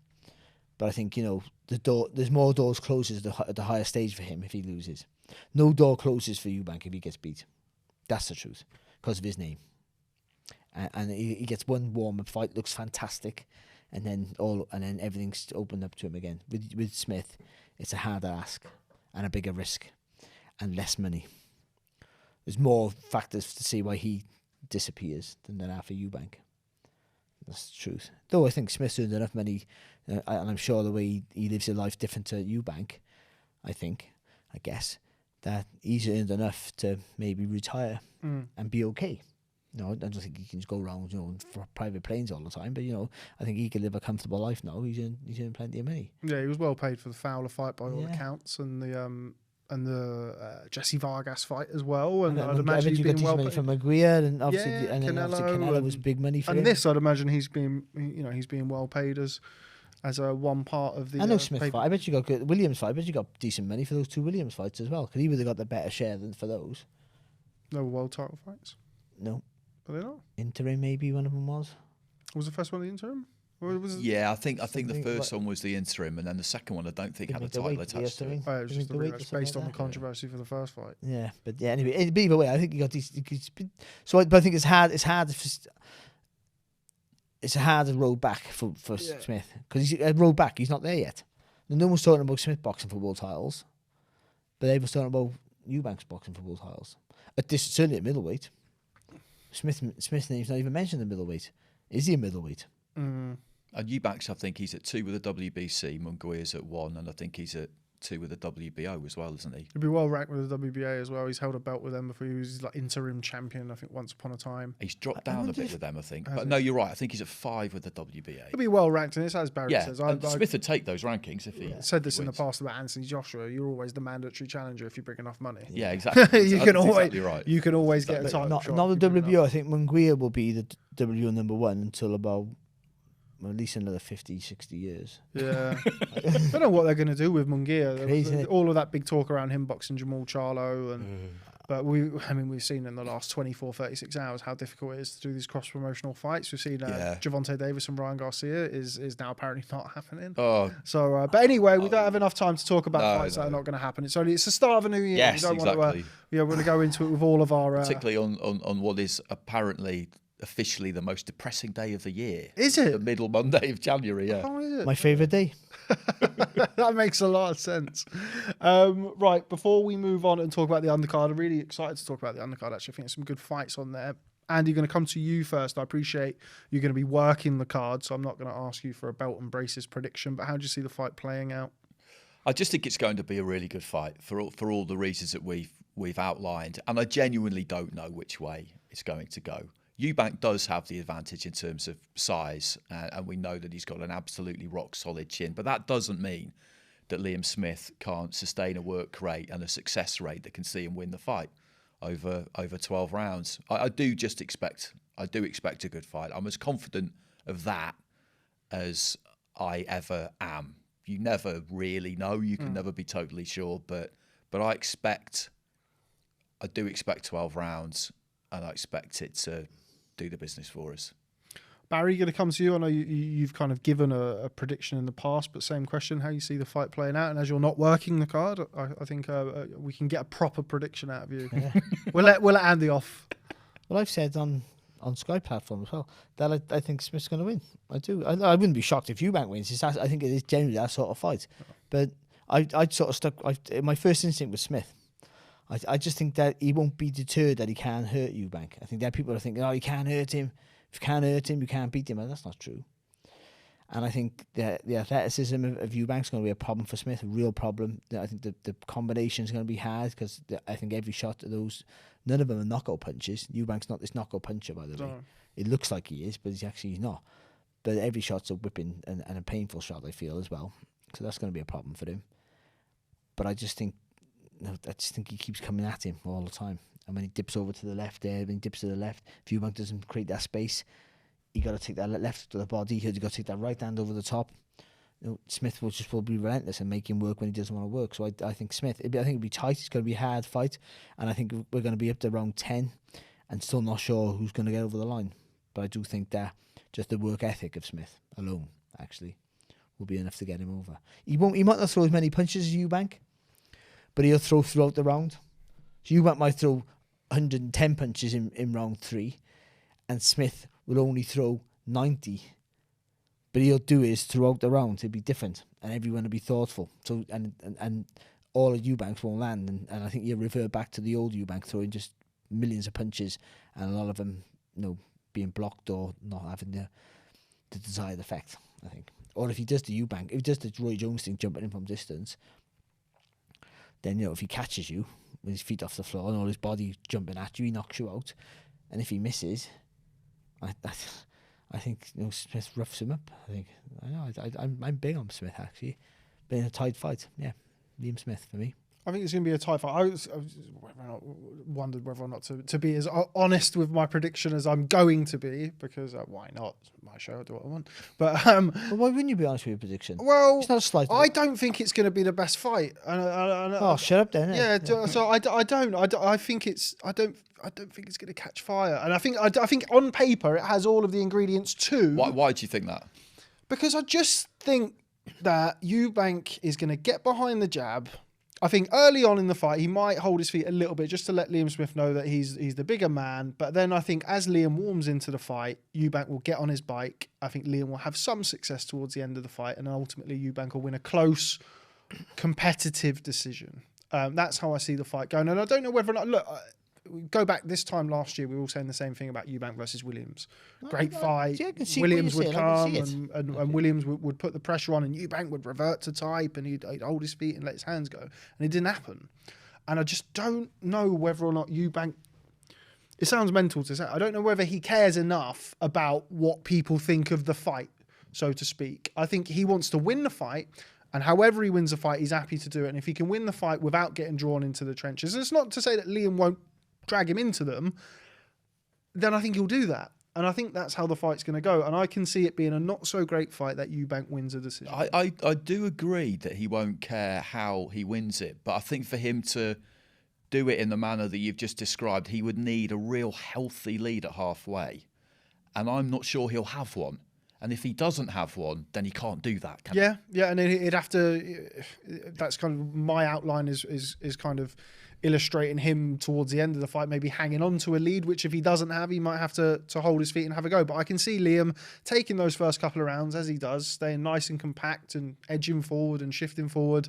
But I think there's more doors closes at the higher stage for him if he loses. No door closes for Eubank if he gets beat. That's the truth because of his name. And he gets one warm-up fight, looks fantastic, and then everything's opened up to him again. With Smith, it's a harder ask and a bigger risk and less money. There's more factors to see why he disappears than there are for Eubank. That's the truth. Though I think Smith's earned enough money, and I'm sure the way he lives his life different to Eubank, I guess, that he's earned enough to maybe retire and be okay. No, I don't think he can just go around, for private planes all the time. But I think he can live a comfortable life now. He's earned plenty of money. Yeah, he was well paid for the Fowler fight by all accounts, and the Jesse Vargas fight as well. And I'd imagine he's been well paid for Maguire, and obviously, Canelo was big money for him. And this, I'd imagine he's being well paid as a one part of the. I know Smith fight. I bet you got good Williams fight. I bet you got decent money for those two Williams fights as well, because he would have got the better share than for those. No world title fights. No. Are they not? Interim, maybe one of them was. Was the first one the interim? Or was it? Yeah, I think the first one was the interim, and then the second one I don't think had a title attached to it. Oh, it was just the rematch based on the controversy for the first fight. Yeah, but anyway, either way, I think he got these. But I think it's hard. It's a hard road back for Smith because he's a road back. He's not there yet. No one's talking about Smith boxing for world titles, but everyone's talking about Eubanks boxing for world titles. Certainly at middleweight. Smith's name's not even mentioned in middleweight. Is he a middleweight? And Eubanks, I think he's at 2 with the WBC. Munguia's at 1, and I think he's at 2 with the WBO as well, isn't he? He'd be well ranked with the WBA as well. He's held a belt with them before. He was like interim champion, I think, once upon a time. He's dropped down a bit with them, I think. But no, you're right. I think he's at 5 with the WBA. He'll be well ranked in this, as Barry says. Smith would take those rankings if he said this in the past about Anthony Joshua. You're always the mandatory challenger if you bring enough money. Yeah, exactly. You can always exactly get a title shot. Not the WBO. I think Munguia will be the WBO number 1 until about at least another 50, 60 years. Yeah. I don't know what they're going to do with Munguia. Crazy, all of that big talk around him boxing Jamal Charlo. But we've seen in the last 24, 36 hours how difficult it is to do these cross-promotional fights. We've seen Gervonta Davis and Ryan Garcia is now apparently not happening. Oh. So, but anyway, we don't have enough time to talk about fights that are not going to happen. It's the start of a new year. Yes, we don't exactly. We're going to go into it with all of our... Particularly on what is apparently... officially the most depressing day of the year. Is it? The middle Monday of January, yeah. Oh, is it? My favourite day. That makes a lot of sense. Right, before we move on and talk about the undercard, I'm really excited to talk about the undercard, actually. I think there's some good fights on there. Andy, going to come to you first. I appreciate you're going to be working the card, so I'm not going to ask you for a belt and braces prediction, but how do you see the fight playing out? I just think it's going to be a really good fight for all the reasons that we've outlined, and I genuinely don't know which way it's going to go. Eubank does have the advantage in terms of size, and we know that he's got an absolutely rock-solid chin. But that doesn't mean that Liam Smith can't sustain a work rate and a success rate that can see him win the fight over 12 rounds. I do expect a good fight. I'm as confident of that as I ever am. You never really know. You can never be totally sure. But I do expect 12 rounds, and I expect it to do the business for us. Barry, going to come to you. I know you've kind of given a prediction in the past, but same question, how you see the fight playing out. And as you're not working the card, I think we can get a proper prediction out of you. Yeah. We'll let Andy off. Well, I've said on Sky platform as well that I think Smith's going to win. I do. I wouldn't be shocked if Eubank wins. I think it is generally that sort of fight. But I'd sort of stuck. My first instinct was Smith. I just think that he won't be deterred that he can hurt Eubank. I think that people are thinking, you can't hurt him. If you can't hurt him, you can't beat him. And that's not true. And I think the athleticism of Eubank's going to be a problem for Smith, a real problem. I think the combination is going to be hard because I think every shot of those, none of them are knockout punches. Eubank's not this knockout puncher, by the way. It looks like he is, but he's actually not. But every shot's a whipping and a painful shot, I feel, as well. So that's going to be a problem for him. But I just think he keeps coming at him all the time. And when he dips over to the left there, when he dips to the left, if Eubank doesn't create that space, you got to take that left to the body. You got to take that right hand over the top. Smith will be relentless and make him work when he doesn't want to work. So I think Smith, I think it'll be tight. It's going to be a hard fight. And I think we're going to be up to round 10 and still not sure who's going to get over the line. But I do think that just the work ethic of Smith alone, actually, will be enough to get him over. He might not throw as many punches as Eubank, but he'll throw throughout the round. So Eubank might throw 110 punches in round 3, and Smith will only throw 90. But he'll do is throughout the round, it'll be different, and everyone will be thoughtful. So and all of Eubanks won't land, and I think he'll revert back to the old Eubank, throwing just millions of punches, and a lot of them, being blocked or not having the desired effect, I think. Or if he does the Eubank, if he does the Roy Jones thing, jumping in from distance, then if he catches you with his feet off the floor and all his body jumping at you, he knocks you out. And if he misses, I think Smith roughs him up. I'm big on Smith, actually. But in a tight fight, yeah, Liam Smith for me. I think it's going to be a tight fight. I wondered whether or not to be as honest with my prediction as I'm going to be, because why not? It's my show, I do what I want. But well, why wouldn't you be honest with your prediction? Well, it's not a slight. I don't think it's going to be the best fight. Shut up then. Yeah. So I don't. I think it's. I don't think it's going to catch fire. And I think on paper it has all of the ingredients too. Why do you think that? Because I just think that Eubank is going to get behind the jab. I think early on in the fight, he might hold his feet a little bit just to let Liam Smith know that he's the bigger man. But then I think as Liam warms into the fight, Eubank will get on his bike. I think Liam will have some success towards the end of the fight. And ultimately, Eubank will win a close, competitive decision. That's how I see the fight going. And I don't know whether or not... Look, go back this time last year, we were all saying the same thing about Eubank versus Williams. Great fight. Williams would come and Williams would put the pressure on, and Eubank would revert to type, and he'd hold his feet and let his hands go. And it didn't happen. And I just don't know whether or not Eubank... It sounds mental to say. I don't know whether he cares enough about what people think of the fight, so to speak. I think he wants to win the fight, and however he wins the fight, he's happy to do it. And if he can win the fight without getting drawn into the trenches, and it's not to say that Liam won't drag him into them, then I think he'll do that. And I think that's how the fight's going to go. And I can see it being a not so great fight that Eubank wins a decision. I do agree that he won't care how he wins it. But I think for him to do it in the manner that you've just described, he would need a real healthy lead at halfway. And I'm not sure he'll have one. And if he doesn't have one, then he can't do that, can he? Yeah. And then he'd have to... That's kind of... My outline is kind of illustrating him towards the end of the fight, maybe hanging on to a lead, which if he doesn't have, he might have to hold his feet and have a go. But I can see Liam taking those first couple of rounds, as he does, staying nice and compact and edging forward and shifting forward,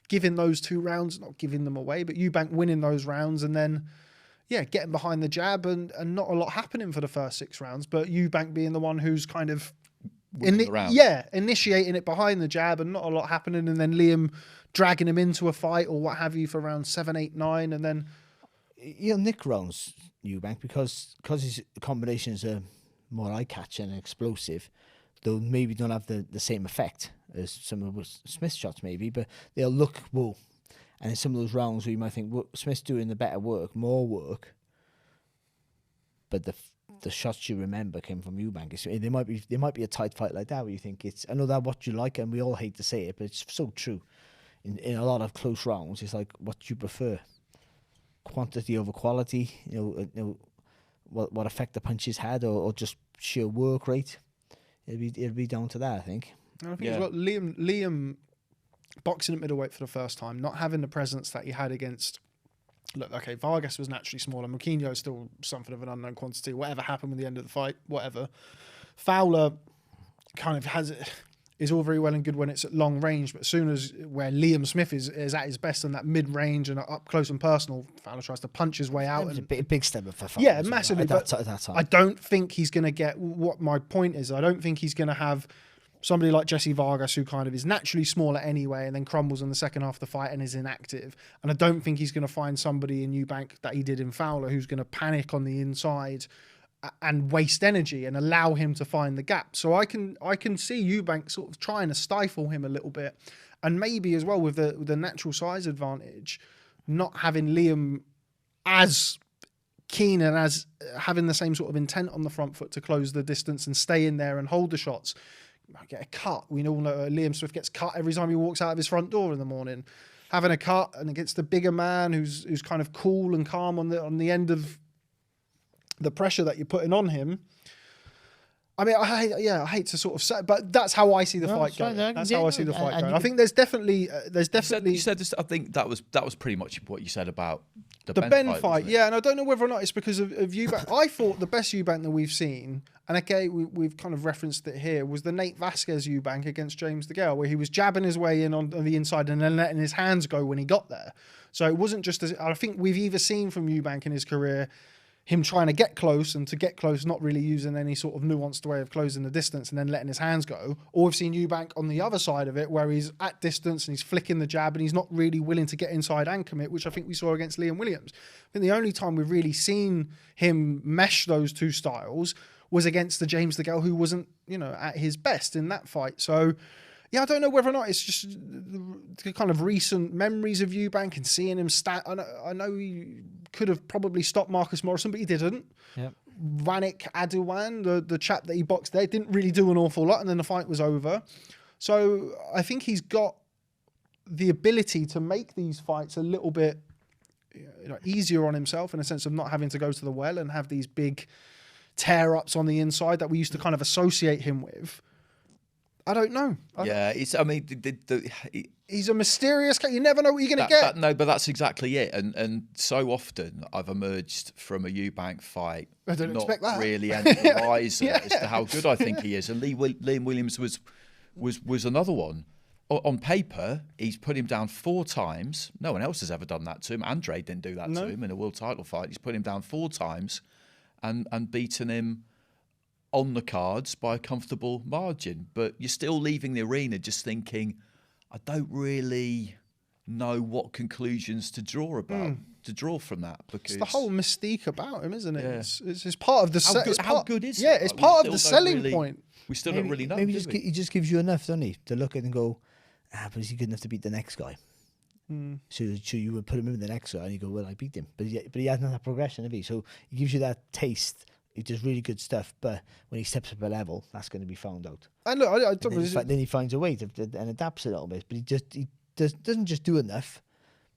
giving those 2 rounds, not giving them away, but Eubank winning those rounds, and then, getting behind the jab and not a lot happening for the first 6 rounds, but Eubank being the one who's kind of initiating it behind the jab and not a lot happening, and then Liam dragging him into a fight or what have you for round 7, 8, 9, and then Nick rounds Eubank because his combinations are more eye-catching and explosive. They'll maybe don't have the same effect as some of Smith's shots, maybe, but they'll look whoa. And in some of those rounds where you might think Smith's doing the better work, more work, but the shots you remember came from Eubank. There might be a tight fight like that where you think I know that what you like, and we all hate to say it, but it's so true. In a lot of close rounds, it's like what you prefer: quantity over quality. What effect the punches had, or just sheer work rate. It'd be down to that, I think. And I think as well, Liam boxing at middleweight for the first time, not having the presence that he had against. Look, okay, Vargas was naturally smaller. Moutinho still something of an unknown quantity. Whatever happened with the end of the fight, whatever. Fowler kind of is all very well and good when it's at long range, but as soon as where Liam Smith is at his best in that mid range and up close and personal, Fowler tries to punch his way out. It was a big step for Fowler. Yeah, massively. At that time. I don't think he's going to get what my point is. I don't think he's going to have somebody like Jesse Vargas, who kind of is naturally smaller anyway and then crumbles in the second half of the fight and is inactive. And I don't think he's going to find somebody in Eubank that he did in Fowler who's going to panic on the inside and waste energy and allow him to find the gap. So I can see Eubank sort of trying to stifle him a little bit, and maybe as well with the natural size advantage, not having Liam as keen and as having the same sort of intent on the front foot to close the distance and stay in there and hold the shots. Might get a cut. We all know Liam Smith gets cut every time he walks out of his front door in the morning. Having a cut and against the bigger man who's kind of cool and calm on the end of the pressure that you're putting on him. I mean, I hate to sort of say, but that's how I see the fight going. That's how I see the fight going. I think there's definitely. You said this, I think that was pretty much what you said about the Ben fight. Yeah, and I don't know whether or not it's because of Eubank. I thought the best Eubank that we've seen, and okay, we've kind of referenced it here, was the Nate Vasquez Eubank against James DeGale, where he was jabbing his way in on the inside and then letting his hands go when he got there. So it wasn't just. I think we've either seen from Eubank in his career him trying to get close, and to get close, not really using any sort of nuanced way of closing the distance and then letting his hands go. Or we've seen Eubank on the other side of it, where he's at distance and he's flicking the jab and he's not really willing to get inside and commit, which I think we saw against Liam Williams. I think the only time we've really seen him mesh those two styles was against the James DeGale, who wasn't, at his best in that fight. So, yeah, I don't know whether or not it's just the kind of recent memories of Eubank and seeing him I know he could have probably stopped Marcus Morrison, but he didn't. Yep. Vanik Adouan, the chap that he boxed there, didn't really do an awful lot, and then the fight was over. So I think he's got the ability to make these fights a little bit easier on himself, in a sense of not having to go to the well and have these big tear-ups on the inside that we used to kind of associate him with. I don't know. He's a mysterious cat. You never know what you're going to get. No, but that's exactly it. And so often I've emerged from a Eubank fight not really any the wiser as to how good I think he is. And Liam Williams was another one. On paper, he's put him down 4 times. No one else has ever done that to him. Andre didn't do that to him in a world title fight. He's put him down 4 times and beaten him on the cards by a comfortable margin, but you're still leaving the arena just thinking, I don't really know what conclusions to draw from that, because it's the whole mystique about him, isn't it? Yeah. It's part of the how good is it? Yeah, it's part of the selling point. We still don't really know. Maybe he just gives you enough, doesn't he, to look at and go, but is he good enough to beat the next guy? So you would put him in the next guy and you go, well, I beat him, but he hasn't that progression, have he? So he gives you that taste. He does really good stuff, but when he steps up a level, that's going to be found out. And look, then he finds a way and adapts a little bit. But he doesn't just do enough,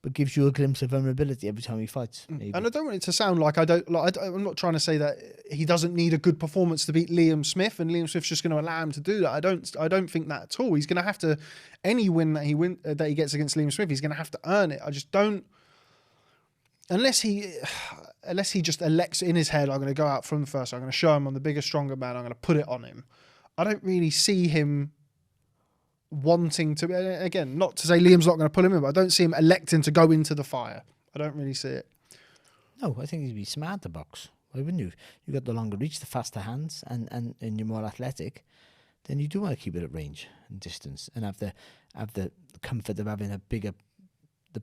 but gives you a glimpse of vulnerability every time he fights. Maybe. And I don't want it to sound like I'm not trying to say that he doesn't need a good performance to beat Liam Smith, and Liam Smith's just going to allow him to do that. I don't think that at all. He's going to have to, any win that he gets against Liam Smith, he's going to have to earn it. I just don't. Unless he just elects in his head, I'm going to go out from first, I'm going to show him I'm the bigger, stronger man, I'm going to put it on him. I don't really see him wanting to, again, not to say Liam's not going to pull him in, but I don't see him electing to go into the fire. I don't really see it. No, I think he'd be smart to box. Why wouldn't you? You've got the longer reach, the faster hands, and you're more athletic. Then you do want to keep it at range and distance and have the comfort of having the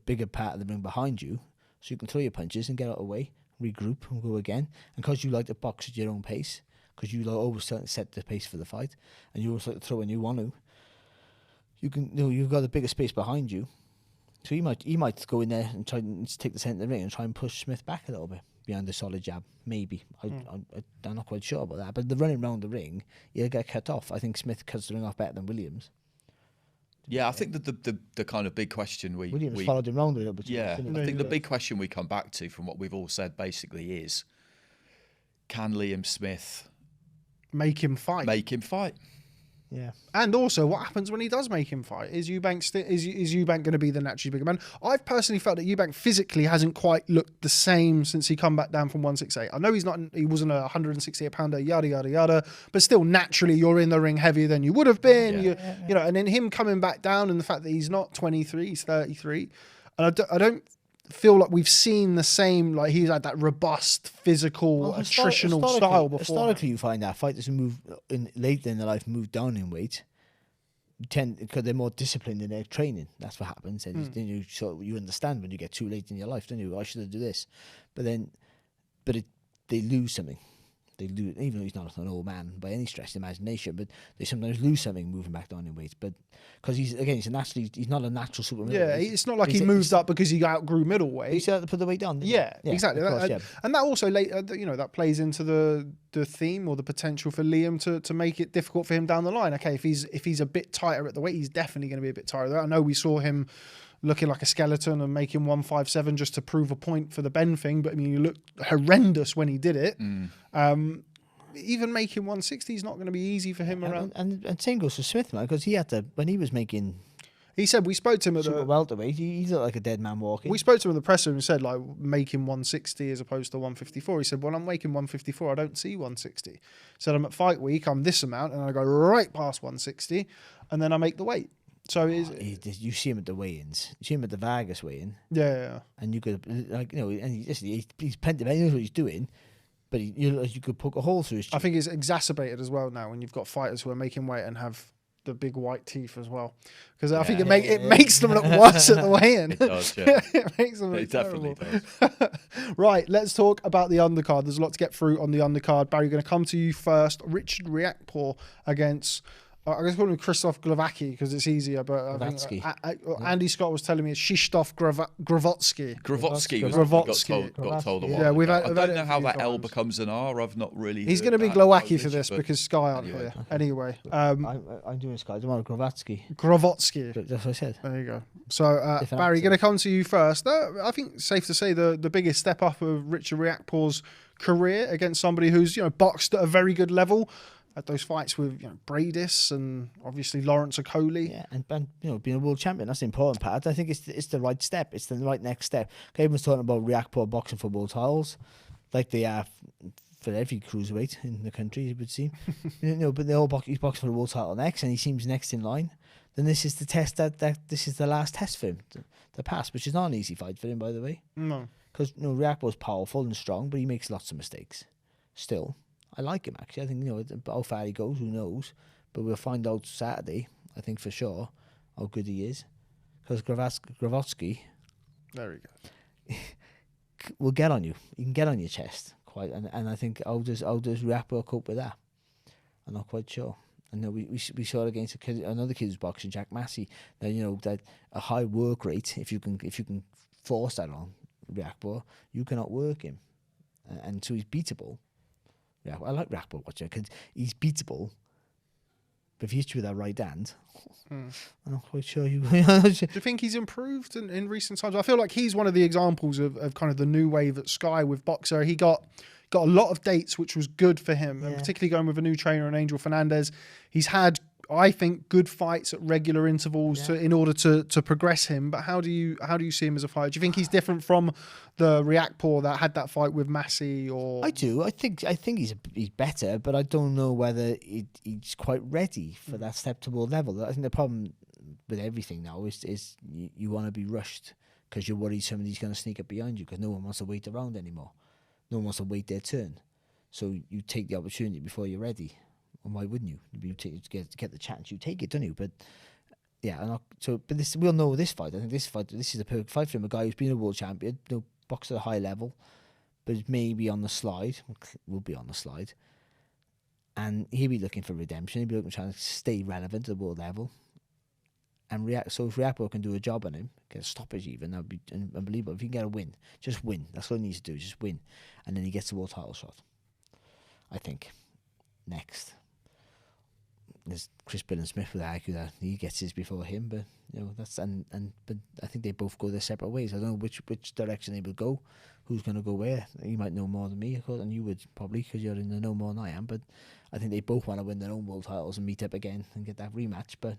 bigger part of the ring behind you. So you can throw your punches and get out of the way, regroup and go again. And because you like to box at your own pace, because you always set the pace for the fight, and you always like to throw when you want to, you've got a bigger space behind you. So he might go in there and try and take the centre of the ring and try and push Smith back a little bit behind the solid jab. Maybe. I'm not quite sure about that. But the running around the ring, he'll get cut off. I think Smith cuts the ring off better than Williams. Yeah, I think that the kind of big question Williams followed him round a little bit. Yeah, I think the big question we come back to from what we've all said basically is, can Liam Smith make him fight? Yeah. And also, what happens when he does make him fight? Is Eubank going to be the naturally bigger man? I've personally felt that Eubank physically hasn't quite looked the same since he come back down from 168. I know he wasn't a 168 pounder, yada yada yada, but still naturally you're in the ring heavier than you would have been. Yeah. And then him coming back down, and the fact that he's not 23, he's 33, and I don't feel like we've seen the same, like he's had that robust, physical, attritional style before. Historically, you find that fighters who move later in their life move down in weight because they're more disciplined in their training. That's what happens. And then you understand when you get too late in your life, don't you? I should do this, but they lose something. they lose, even though he's not an old man by any stretch of the imagination, but they sometimes lose something moving back down in weight. But because he's not a natural super middleweight. Yeah, it's not like he moved up because he outgrew middleweight. He still had to put the weight down. Yeah, exactly. Of course, And that also, that plays into the theme or the potential for Liam to make it difficult for him down the line. Okay, if he's a bit tighter at the weight, he's definitely going to be a bit tighter. I know we saw him looking like a skeleton and making 157 just to prove a point for the Ben thing, but I mean, you looked horrendous when he did it. Even making 160 is not going to be easy for him around. And same goes for Smith, man, because he had to, when he was making. He said we spoke to him at super the welterweight. He looked like a dead man walking. We spoke to him in the presser and said like making 160 as opposed to 154. He said, "Well, I'm making 154. I don't see 160." He said, "I'm at fight week. I'm this amount, and I go right past 160, and then I make the weight." So you see him at the weigh-ins. You see him at the Vargas weigh-in. Yeah. And you could and he's plenty. He knows what he's doing. But you could poke a hole through his cheek. I think it's exacerbated as well now when you've got fighters who are making weight and have the big white teeth as well. Because I think it makes them look worse at the weigh-in. It does, yeah. It makes them look It definitely terrible. does. Right, let's talk about the undercard. There's a lot to get through on the undercard. Barry, going to come to you first. Richard Riakporhe against... I'm going to call him Krzysztof Glowacki because it's easier, but I think, Andy Scott was telling me it's Krzysztof Glowacki. Glowacki got told a while Yeah, ago. I don't know how that L becomes an R. I've not really. He's going to be Glowacki for this because Sky aren't here. Anyway, I'm doing Sky. I don't want Glowacki. That's what I said. There you go. So Barry, going to come to you first. I think it's safe to say the biggest step up of Richard Riakporhe's career against somebody who's boxed at a very good level. At those fights with Bradis and obviously Lawrence Okoli. Yeah, and being a world champion, that's the important part. I think it's the right step. It's the right next step. Everyone's talking about Riakporhe boxing for world titles, like they are for every cruiserweight in the country, you would see. But he's boxing for the world title next, and he seems next in line. Then this is the test that this is the last test for him to pass, which is not an easy fight for him, by the way. No, because Riakporhe's powerful and strong, but he makes lots of mistakes. Still. I like him, actually. I think, how far he goes, who knows? But we'll find out Saturday, I think for sure, how good he is. Because Glowacki... There we go. will get on you. He can get on your chest, quite. And I think, how does Riakporhe cope with that? I'm not quite sure. And we saw it against another kid who's boxing, Jack Massey. That that a high work rate, if you can force that on Riakporhe, you cannot work him. And so he's beatable. Yeah, I like Riakporhe watching because he's beatable. But if he hits you with that right hand, I'm not quite sure. Do you think he's improved in recent times? I feel like he's one of the examples of kind of the new wave at Sky with Boxer. He got a lot of dates, which was good for him, and particularly going with a new trainer and Angel Fernandez. He's had, I think, good fights at regular intervals in order to progress him. But how do you see him as a fighter? Do you think he's different from the Riakporhe that had that fight with Massey? Or I do. I think he's better, but I don't know whether he's quite ready for that step to world level. I think the problem with everything now is you want to be rushed because you're worried somebody's going to sneak up behind you because no one wants to wait around anymore. No one wants to wait their turn. So you take the opportunity before you're ready. And why wouldn't you? You get the chance, you take it, don't you? But yeah, we'll know this fight. I think this is the perfect fight for him. A guy who's been a world champion, boxed at a high level, but maybe on the slide, will be on the slide, and he'll be looking for redemption. He'll be looking trying to stay relevant at the world level. And so if Riakporhe can do a job on him, get a stoppage even, that would be unbelievable. If he can get a win, just win. That's all he needs to do, just win, and then he gets the world title shot. I think next. There's Chris Smith would argue that he gets his before him, but but I think they both go their separate ways. I don't know which direction they will go, who's going to go where. You might know more than me, of course, and you would probably because you're in the know more than I am. But I think they both want to win their own world titles and meet up again and get that rematch. But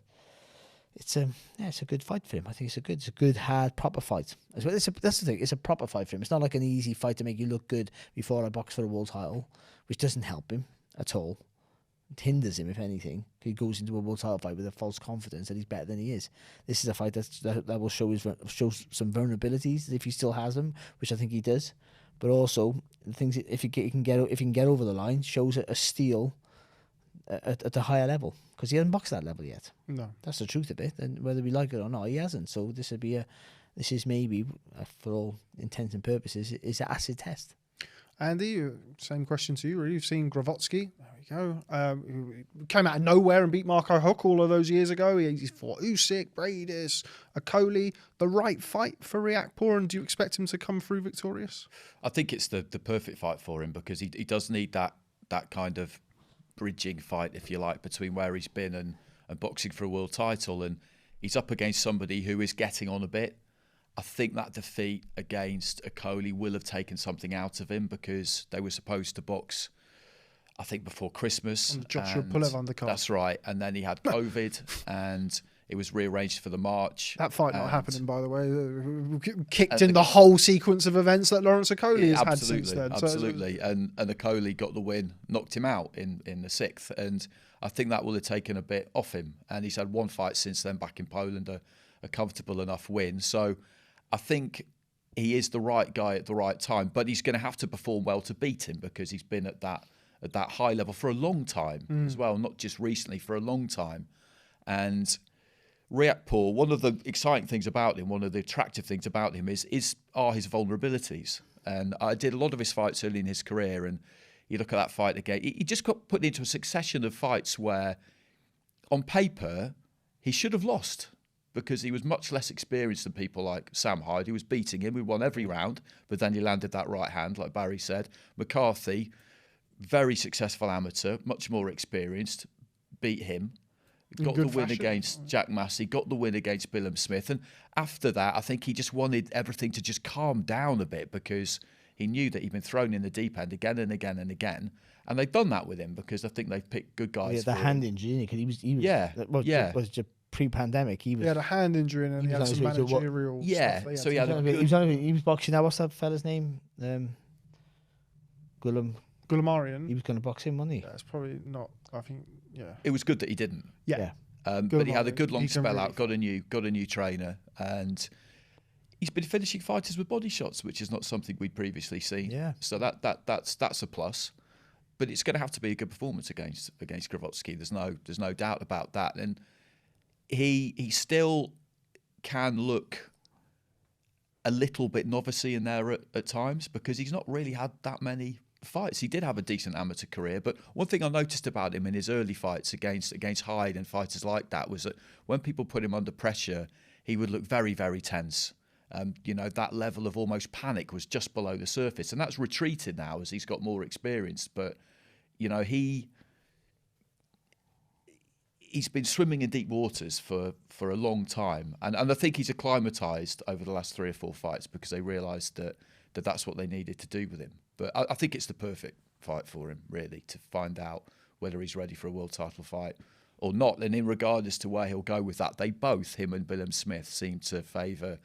it's a good fight for him. I think it's a good hard proper fight. That's the thing. It's a proper fight for him. It's not like an easy fight to make you look good before I box for a world title, which doesn't help him at all. It hinders him, if anything. He goes into a world title fight with a false confidence that he's better than he is. This is a fight that will show some vulnerabilities if he still has them, which I think he does. But also, the things if he can get over the line, shows a steal at a higher level because he hasn't boxed that level yet. No, that's the truth of it. And whether we like it or not, he hasn't. So this is maybe, for all intents and purposes, is an acid test. Andy, same question to you, really. You've seen Glowacki. There we go. Who came out of nowhere and beat Marco Huck all of those years ago. He fought Usyk, Bradis, Akoli. The right fight for Riakporhe, and do you expect him to come through victorious? I think it's the perfect fight for him because he does need that kind of bridging fight, if you like, between where he's been and boxing for a world title. And he's up against somebody who is getting on a bit. I think that defeat against Akoli will have taken something out of him because they were supposed to box, I think, before Christmas. On the Joshua Pulev undercard. That's right. And then he had COVID and it was rearranged for the March. That fight not happening, by the way. Kicked in the whole sequence of events that Lawrence Akoli has had since then. Absolutely. And Akoli got the win, knocked him out in the 6th. And I think that will have taken a bit off him. And he's had one fight since then back in Poland, a comfortable enough win. So I think he is the right guy at the right time, but he's going to have to perform well to beat him because he's been at that high level for a long time as well, not just recently, for a long time. And Riakporhe, one of the exciting things about him, one of the attractive things about him are his vulnerabilities. And I did a lot of his fights early in his career, and you look at that fight again, he just got put into a succession of fights where, on paper, he should have lost, because he was much less experienced than people like Sam Hyde, who was beating him. He won every round, but then he landed that right hand, like Barry said. McCarthy, very successful amateur, much more experienced, beat him. Got the win against Jack Massey, got the win against Bilham Smith. And after that, I think he just wanted everything to just calm down a bit because he knew that he'd been thrown in the deep end again and again and again. And they've done that with him because I think they've picked good guys. Yeah, the hand injury, because he was was just pre-pandemic. He had a hand injury and he had some managerial stuff. So he was boxing now. What's that fella's name? Gullamarian. He was going to box him, wasn't he? Yeah, it's probably not. I think, yeah. It was good that he didn't. Yeah. But he had a good long spell out, got a new trainer, and he's been finishing fighters with body shots, which is not something we'd previously seen. Yeah. So that's a plus. But it's going to have to be a good performance against Glowacki. There's no doubt about that. And he still can look a little bit novice-y in there at times because he's not really had that many fights. He did have a decent amateur career, but one thing I noticed about him in his early fights against Hyde and fighters like that was that when people put him under pressure, he would look very, very tense. That level of almost panic was just below the surface, and that's retreated now as he's got more experience. But he's been swimming in deep waters for a long time, and I think he's acclimatised over the last 3 or 4 fights because they realised that that's what they needed to do with him. But I think it's the perfect fight for him, really, to find out whether he's ready for a world title fight or not. And in regard as to where he'll go with that, they both, him and Bilham Smith, seem to favour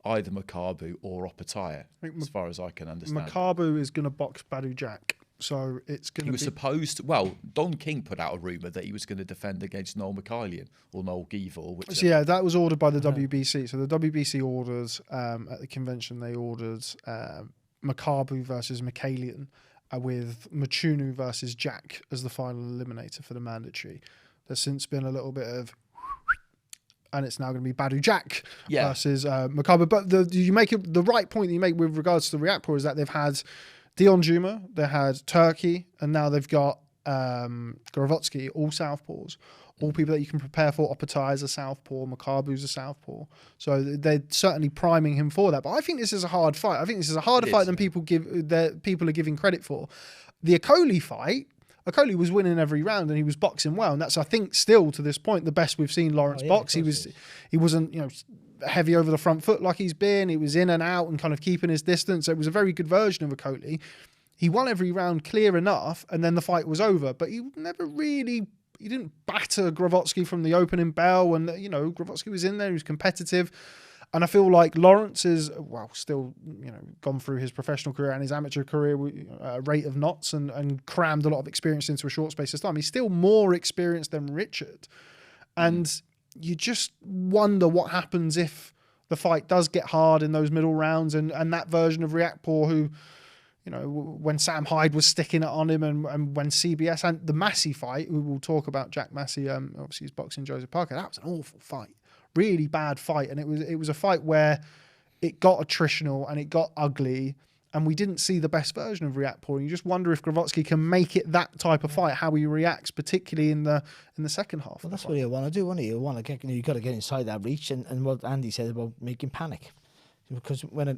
either Makabu or Opataya, as far as I can understand. Makabu is going to box Badu Jack. So it's going to be... He was supposed to... Well, Don King put out a rumour that he was going to defend against Noel Mikhailian or Noel Givor. So yeah, that was ordered by the WBC. So the WBC orders, at the convention, they ordered Makabu versus Mikhailian with Machunu versus Jack as the final eliminator for the mandatory. There's since been a little bit of... And it's now going to be Badu Jack versus Makabu. But you make the right point that you make with regards to the Riakporhe is that they've had... Dion Juma, they had Turkey, and now they've got Glowacki, all southpaws, all people that you can prepare for. Opataya is a southpaw, Makabu's a southpaw, so they're certainly priming him for that. But I think this is a hard fight. I think this is a harder fight than people are giving credit for. The Akoli fight, Akoli was winning every round and he was boxing well, and that's, I think, still to this point the best we've seen Lawrence box. He wasn't heavy over the front foot like he's been. He was in and out and kind of keeping his distance. So it was a very good version of Akoli. He won every round clear enough, and then the fight was over. But he didn't batter Glowacki from the opening bell. And Glowacki was in there. He was competitive. And I feel like Lawrence is, still, gone through his professional career and his amateur career at a rate of knots and crammed a lot of experience into a short space of time. He's still more experienced than Richard. And you just wonder what happens if the fight does get hard in those middle rounds and that version of Riakporhe who, when Sam Hyde was sticking it on him and when CBS and the Massey fight, we will talk about Jack Massey, obviously he's boxing Joseph Parker. That was an awful fight, really bad fight. And it was a fight where it got attritional and it got ugly and we didn't see the best version of Riakporhe. You just wonder if Glowacki can make it that type of fight, how he reacts, particularly in the second half. Well, that's what you want to do, won't you? You want to get, you got to get inside that reach, and what Andy said about making panic, because when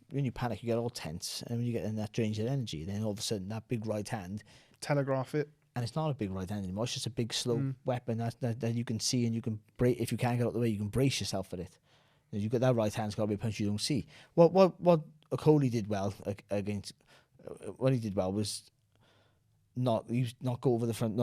you panic, you get all tense, and when you get in that drains your energy, then all of a sudden that big right hand, Telegraph it. and it's not a big right hand anymore. It's just a big slow weapon that you can see, and you can break. If you can't get out the way, you can brace yourself with it. You got that right hand's got to be a punch you don't see. What Okoli did well against, what he did well was not go over the front,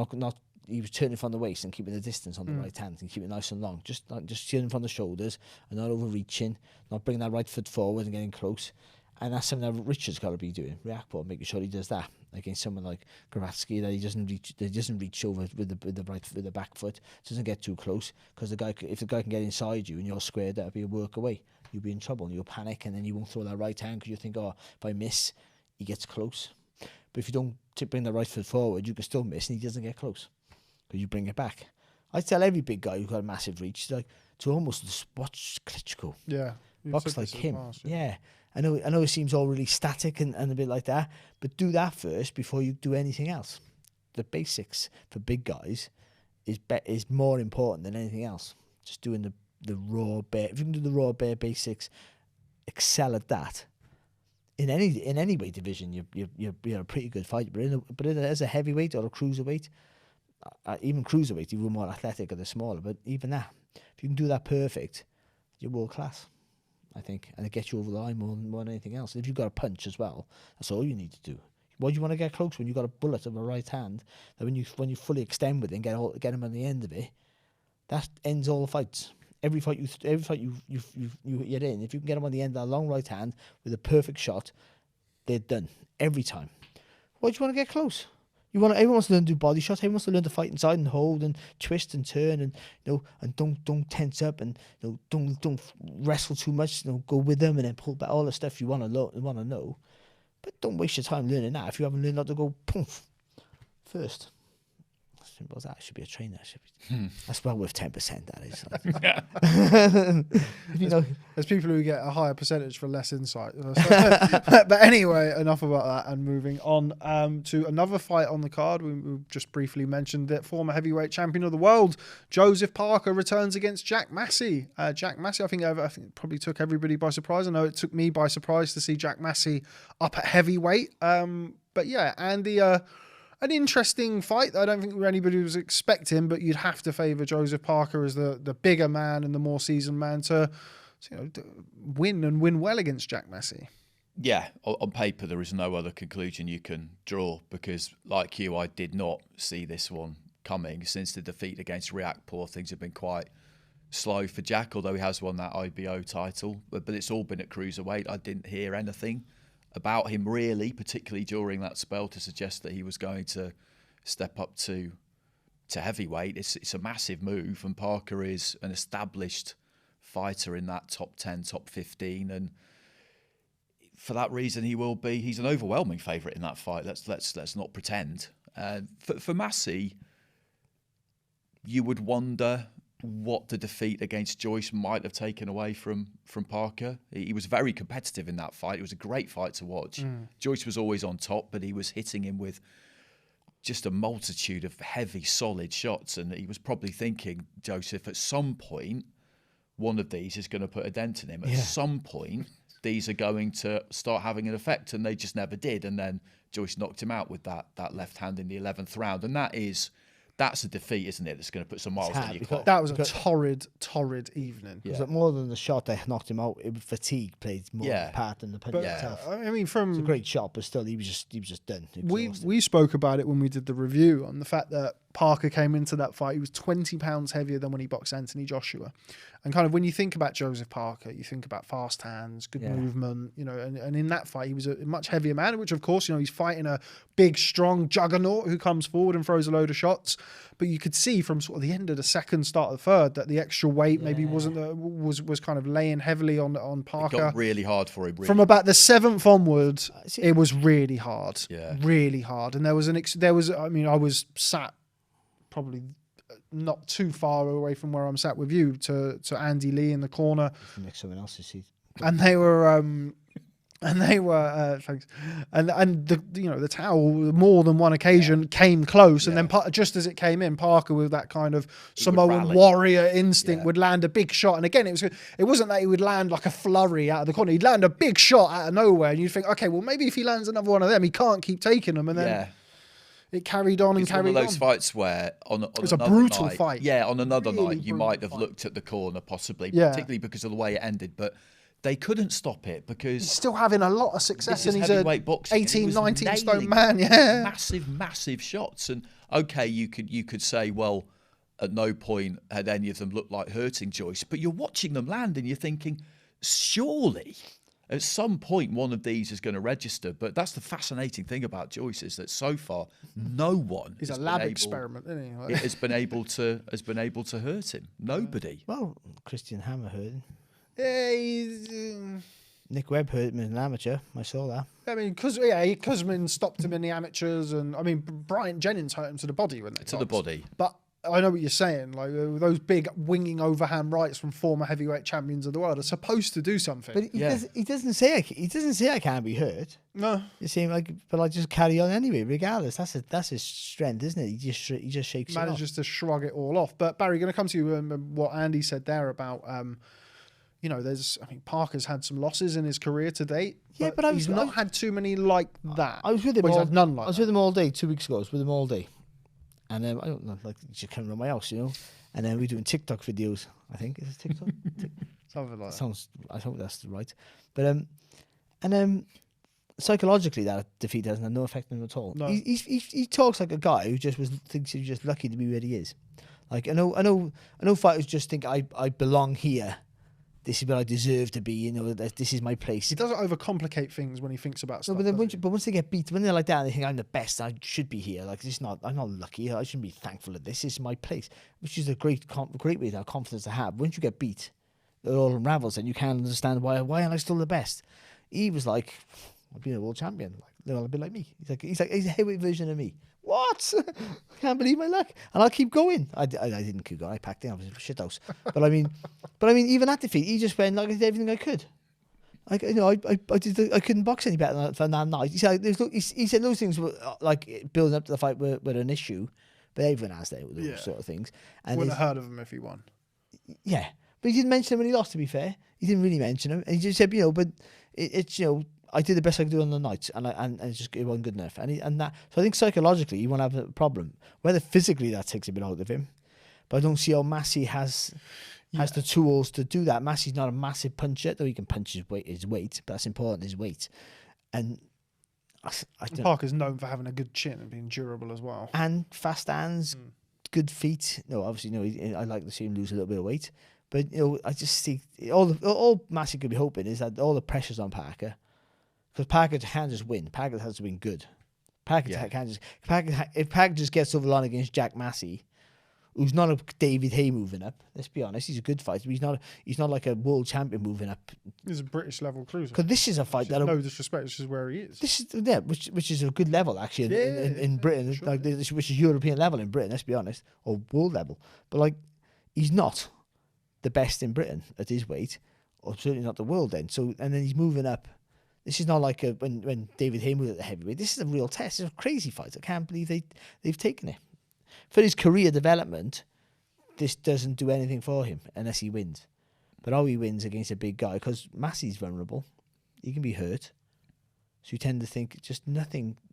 he was turning from the waist and keeping the distance on the right hand and keeping it nice and long. Just turning from the shoulders and not overreaching, not bringing that right foot forward and getting close. And that's something that Richard's got to be doing. Riakporhe, making sure he does that against someone like Glowacki, that he doesn't reach over with the back foot, doesn't get too close, because if the guy can get inside you and you're squared, that'll be a work away. You'll be in trouble and you'll panic, and then you won't throw that right hand because you think, oh, if I miss, he gets close. But if you don't bring the right foot forward, you can still miss and he doesn't get close because you bring it back. I tell every big guy who's got a massive reach, like, to almost watch Klitschko. Yeah. Box like him. Yeah. I know it seems all really static and a bit like that, but do that first before you do anything else. The basics for big guys is more important than anything else. Just doing the raw bare. If you can do the raw bare basics, excel at that. In any weight division, you're a pretty good fighter. But as a heavyweight or a cruiserweight, even cruiserweight, you were more athletic or the smaller. But even that, if you can do that perfect, you're world class, I think, and it gets you over the line more than anything else. If you've got a punch as well, that's all you need to do. Why do you want to get close when you've got a bullet of a right hand? That when you fully extend with it and get him on the end of it, that ends all the fights. Every fight you're in, if you can get him on the end of that long right hand with a perfect shot, they're done every time. Why do you want to get close? Everyone wants to learn to do body shots. Everyone wants to learn to fight inside and hold and twist and turn, and and don't tense up, and don't wrestle too much. Go with them and then pull back. All the stuff you want to know, but don't waste your time learning that if you haven't learned how to go poof first. Simple as that. I should be a trainer. That's well worth 10%. That is. There's people who get a higher percentage for less insight. But anyway, enough about that, and moving on to another fight on the card. We just briefly mentioned that former heavyweight champion of the world, Joseph Parker, returns against Jack Massey. Jack Massey, I think it probably took everybody by surprise. I know it took me by surprise to see Jack Massey up at heavyweight. But yeah, Andy, an interesting fight that I don't think anybody was expecting, but you'd have to favour Joseph Parker as the bigger man and the more seasoned man to win well against Jack Massey. Yeah, on paper there is no other conclusion you can draw, because like you, I did not see this one coming. Since the defeat against Riakporhe, things have been quite slow for Jack, although he has won that IBO title, but it's all been at cruiserweight. I didn't hear anything about him really, particularly during that spell, to suggest that he was going to step up to heavyweight. It's a massive move, and Parker is an established fighter in that top 10, top 15, and for that reason he's an overwhelming favourite in that fight. Let's not pretend. For Massey, you would wonder what the defeat against Joyce might have taken away from Parker. He was very competitive in that fight. It was a great fight to watch. Joyce was always on top, but he was hitting him with just a multitude of heavy, solid shots, and he was probably thinking, Joseph, at some point, one of these is going to put a dent in him. At some point, these are going to start having an effect, and they just never did. And then Joyce knocked him out with that left hand in the 11th round, and that's a defeat, isn't it? That's going to put some miles on your clock. That was a torrid evening. Yeah. More than the shot that knocked him out, fatigue played more part than the punch itself. I mean, it's a great shot, but still, he was just done. We spoke about it when we did the review on the fact that Parker came into that fight. He was 20 pounds heavier than when he boxed Anthony Joshua. And kind of when you think about Joseph Parker, you think about fast hands, good movement, and in that fight, he was a much heavier man, which of course, he's fighting a big, strong juggernaut who comes forward and throws a load of shots. But you could see from sort of the end of the second, start of the third, that the extra weight maybe was kind of laying heavily on Parker. It got really hard for him. Really. From about the 7th onward, it was really hard. Yeah. Really hard. And I was sat probably not too far away from where I'm sat with you to Andy Lee in the corner. Make someone else's seat. And they were And they were thanks, and the the towel more than one occasion came close, and then just as it came in, Parker with that kind of Samoan warrior instinct would land a big shot. And again, it wasn't that he would land like a flurry out of the corner; he'd land a big shot out of nowhere, and you'd think, okay, well maybe if he lands another one of them, he can't keep taking them, and then it carried on and carried on. It's one of those fights where it was a brutal night, fight. Yeah, on another really night you might have looked at the corner possibly, Yeah. particularly because of the way it ended, but they couldn't stop it because He's still having a lot of success, and he's a boxing. 18, 19 nailing stone man. Yeah, massive shots. And okay, you could say, well, at no point had any of them looked like hurting Joyce, but you're watching them land and you're thinking, surely at some point one of these is going to register. But that's the fascinating thing about Joyce, is that so far no one he's a lab experiment, isn't he? has been able to hurt him. Nobody. Well, Christian Hammer hurt him. Yeah, he's, Nick Webb hurt him as an amateur. I saw that. I mean, Kuzmin stopped him in the amateurs, and I mean, Bryant Jennings hurt him to the body when they To the body. But I know what you're saying. Like those big winging overhand rights from former heavyweight champions of the world are supposed to do something. But he doesn't say I can't be hurt. No, You see, but I just carry on anyway, regardless. That's his strength, isn't it? He just shakes it off. manages to shrug it all off. But Barry, going to come to you what Andy said there about. Parker's had some losses in his career to date. Yeah, but he's not had too many like that. I was with him. Well, he's had none like I was that. with him all day 2 weeks ago. I was with him all day, and I don't know, like you just come around my house, and then we're doing TikTok videos. I think is it TikTok. Something like that. Sounds. I hope that's right. But psychologically, that defeat hasn't had no effect on him at all. No. He talks like a guy who thinks he's just lucky to be where he is. Like I know fighters just think I belong here. This is where I deserve to be. This is my place. He doesn't overcomplicate things when he thinks about stuff. No, but once they get beat, when they're like that, they think I'm the best. I should be here. Like I'm not lucky. I shouldn't be thankful that this is my place, which is a great way to have confidence to have. Once you get beat, it all unravels, and you can't understand why am I still the best. He was like, I've been a world champion. Like they're all a bit like me. He's a heavyweight version of me. What? I can't believe my luck. And I'll keep going. I didn't keep going. I packed in. I was in a shit house. But I mean, even at defeat, he just went like I did everything I could. I couldn't box any better than that night. He said those things were like building up to the fight were an issue, but everyone has those sort of things. And wouldn't have heard of him if he won. Yeah, but he didn't mention him when he lost. To be fair, he didn't really mention him, and he just said, but it's I did the best I could do on the night, and it wasn't good enough. So I think psychologically, you won't have a problem. Whether physically that takes a bit out of him, but I don't see how Massey has the tools to do that. Massey's not a massive puncher, though he can punch his weight, but that's important, his weight. And Parker's known for having a good chin and being durable as well. And fast hands, good feet. No, obviously, no. I like to see him lose a little bit of weight, but I just see all Massey could be hoping is that all the pressure's on Parker. Because Parker can't just win. Parker has to win good. If Parker just gets over the line against Jack Massey, who's not a David Hay moving up. Let's be honest, he's a good fighter. But he's not like a world champion moving up. He's a British level cruiser. Because this is a fight that no disrespect, this is where he is. This is which is a good level actually in Britain, sure. Which is European level in Britain. Let's be honest, or world level. But he's not the best in Britain at his weight, or certainly not the world. And then he's moving up. This is not like when David Hay moved at the heavyweight. This is a real test. It's a crazy fight. I can't believe they've taken it. For his career development, this doesn't do anything for him unless he wins. But how he wins against a big guy, because Massey's vulnerable, he can be hurt. So you tend to think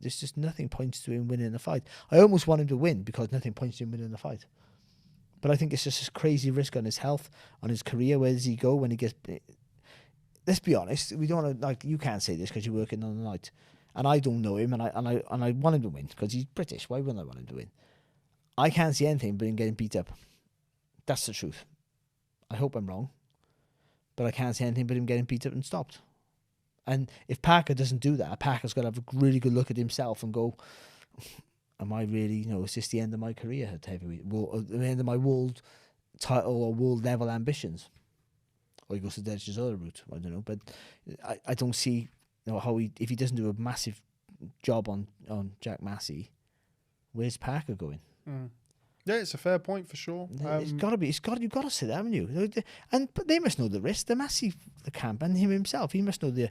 there's just nothing points to him winning the fight. I almost want him to win because nothing points to him winning the fight. But I think it's just a crazy risk on his health, on his career. Where does he go when he gets... Let's be honest. We don't want to you can't say this because you're working on the night, and I don't know him, and I want him to win because he's British. Why wouldn't I want him to win? I can't see anything but him getting beat up. That's the truth. I hope I'm wrong, but I can't see anything but him getting beat up and stopped. And if Parker doesn't do that, Parker's got to have a really good look at himself and go, "Am I really? Is this the end of my career at heavyweight? The end of my world title or world level ambitions?" Or he goes to the Chisora route. I don't know, but I don't see how if he doesn't do a massive job on Jack Massey, where's Parker going? Yeah, it's a fair point for sure. You've got to sit there, haven't you? But they must know the risk. The Massey, the camp, and him himself, he must know the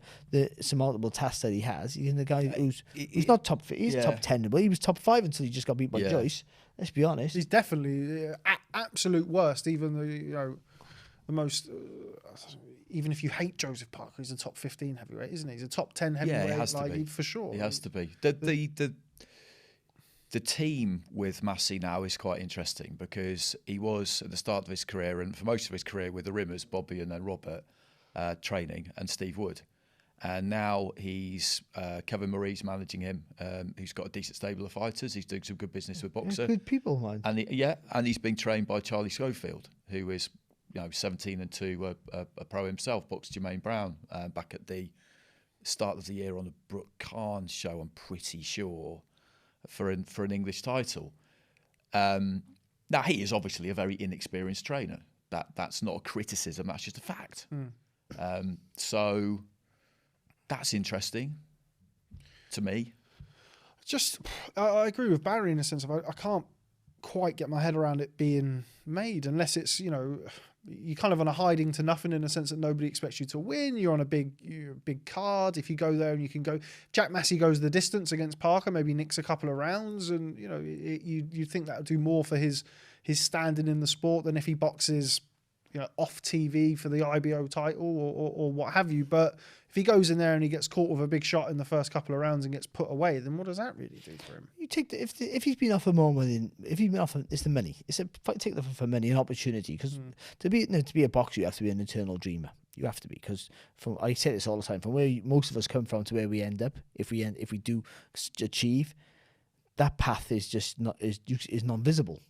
surmountable task that he has. He's the guy he's not top. He's top 10, but he was top 5 until he just got beat by Joyce. Let's be honest. He's definitely absolute worst. Even the most. Even if you hate Joseph Parker, he's a top 15 heavyweight, isn't he? He's a top 10 heavyweight, he has to be. for sure. He has to be. The team with Massey now is quite interesting because he was at the start of his career and for most of his career with the Rimmers, Bobby and then Robert, training, and Steve Wood. And now he's Kevin Marie's managing him. He's got a decent stable of fighters. He's doing some good business with Boxer. Good people, man. And he's being trained by Charlie Schofield, who is 17-2, a pro himself. Boxed Jermaine Brown back at the start of the year on the Brooke Khan show. I'm pretty sure. For an English title. Now he is obviously a very inexperienced trainer. That's not a criticism. That's just a fact. So that's interesting to me. I agree with Barry in a sense of I can't quite get my head around it being made unless it's you're kind of on a hiding to nothing in a sense that nobody expects you to win. You're on a big card. If you go there and you can go, Jack Massey goes the distance against Parker, maybe nicks a couple of rounds, and you think that would do more for his standing in the sport than if he boxes off TV for the IBO title or what have you. But if he goes in there and he gets caught with a big shot in the first couple of rounds and gets put away, then what does that really do for him? You take if he's been offered more money, if he's been offered, it's the money. It's take the for money, an opportunity. Because to be a boxer, you have to be an eternal dreamer. You have to be, because I say this all the time. From where most of us come from to where we end up, if we do achieve, that path is just is non-visible.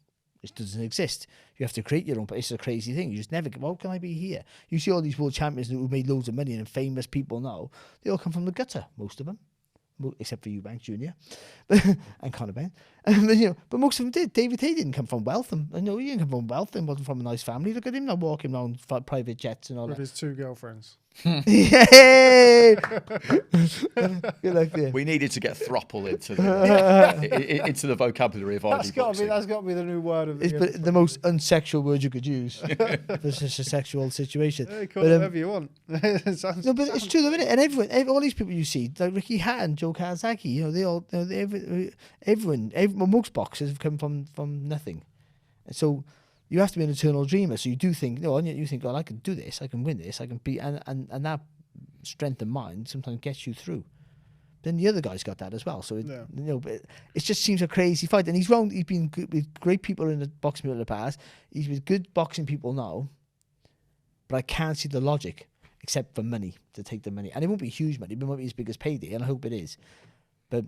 It doesn't exist. You have to create your own. It's a crazy thing. You just never. How can I be here? You see all these world champions who made loads of money and famous people now. They all come from the gutter. Most of them, except for Eubank Jr. and Conor Ben. But most of them did. David Hay didn't come from wealth, and he didn't come from wealth and wasn't from a nice family. Look at him now, walking around private jets and all with that. With his 2 girlfriends. Yay! Good luck, yeah. We needed to get throuple into the vocabulary of That's ID got boxing. to be the new word of It's the most unsexual word you could use for such a sexual situation. Yeah, call it whatever you want. No, but it's true, though, isn't it? And all these people you see, like Ricky Hatton, Joe Kawasaki, they all, everyone, most boxers have come from nothing. And so you have to be an eternal dreamer. So you do think, you think, I can do this, I can win this, I can beat, and that strength of mind sometimes gets you through. Then the other guy's got that as well. So but it just seems a crazy fight. And he's wrong. He's been good with great people in the boxing in the past. He's with good boxing people now. But I can't see the logic except for money, to take the money. And it won't be huge money. It won't be his biggest payday, and I hope it is. But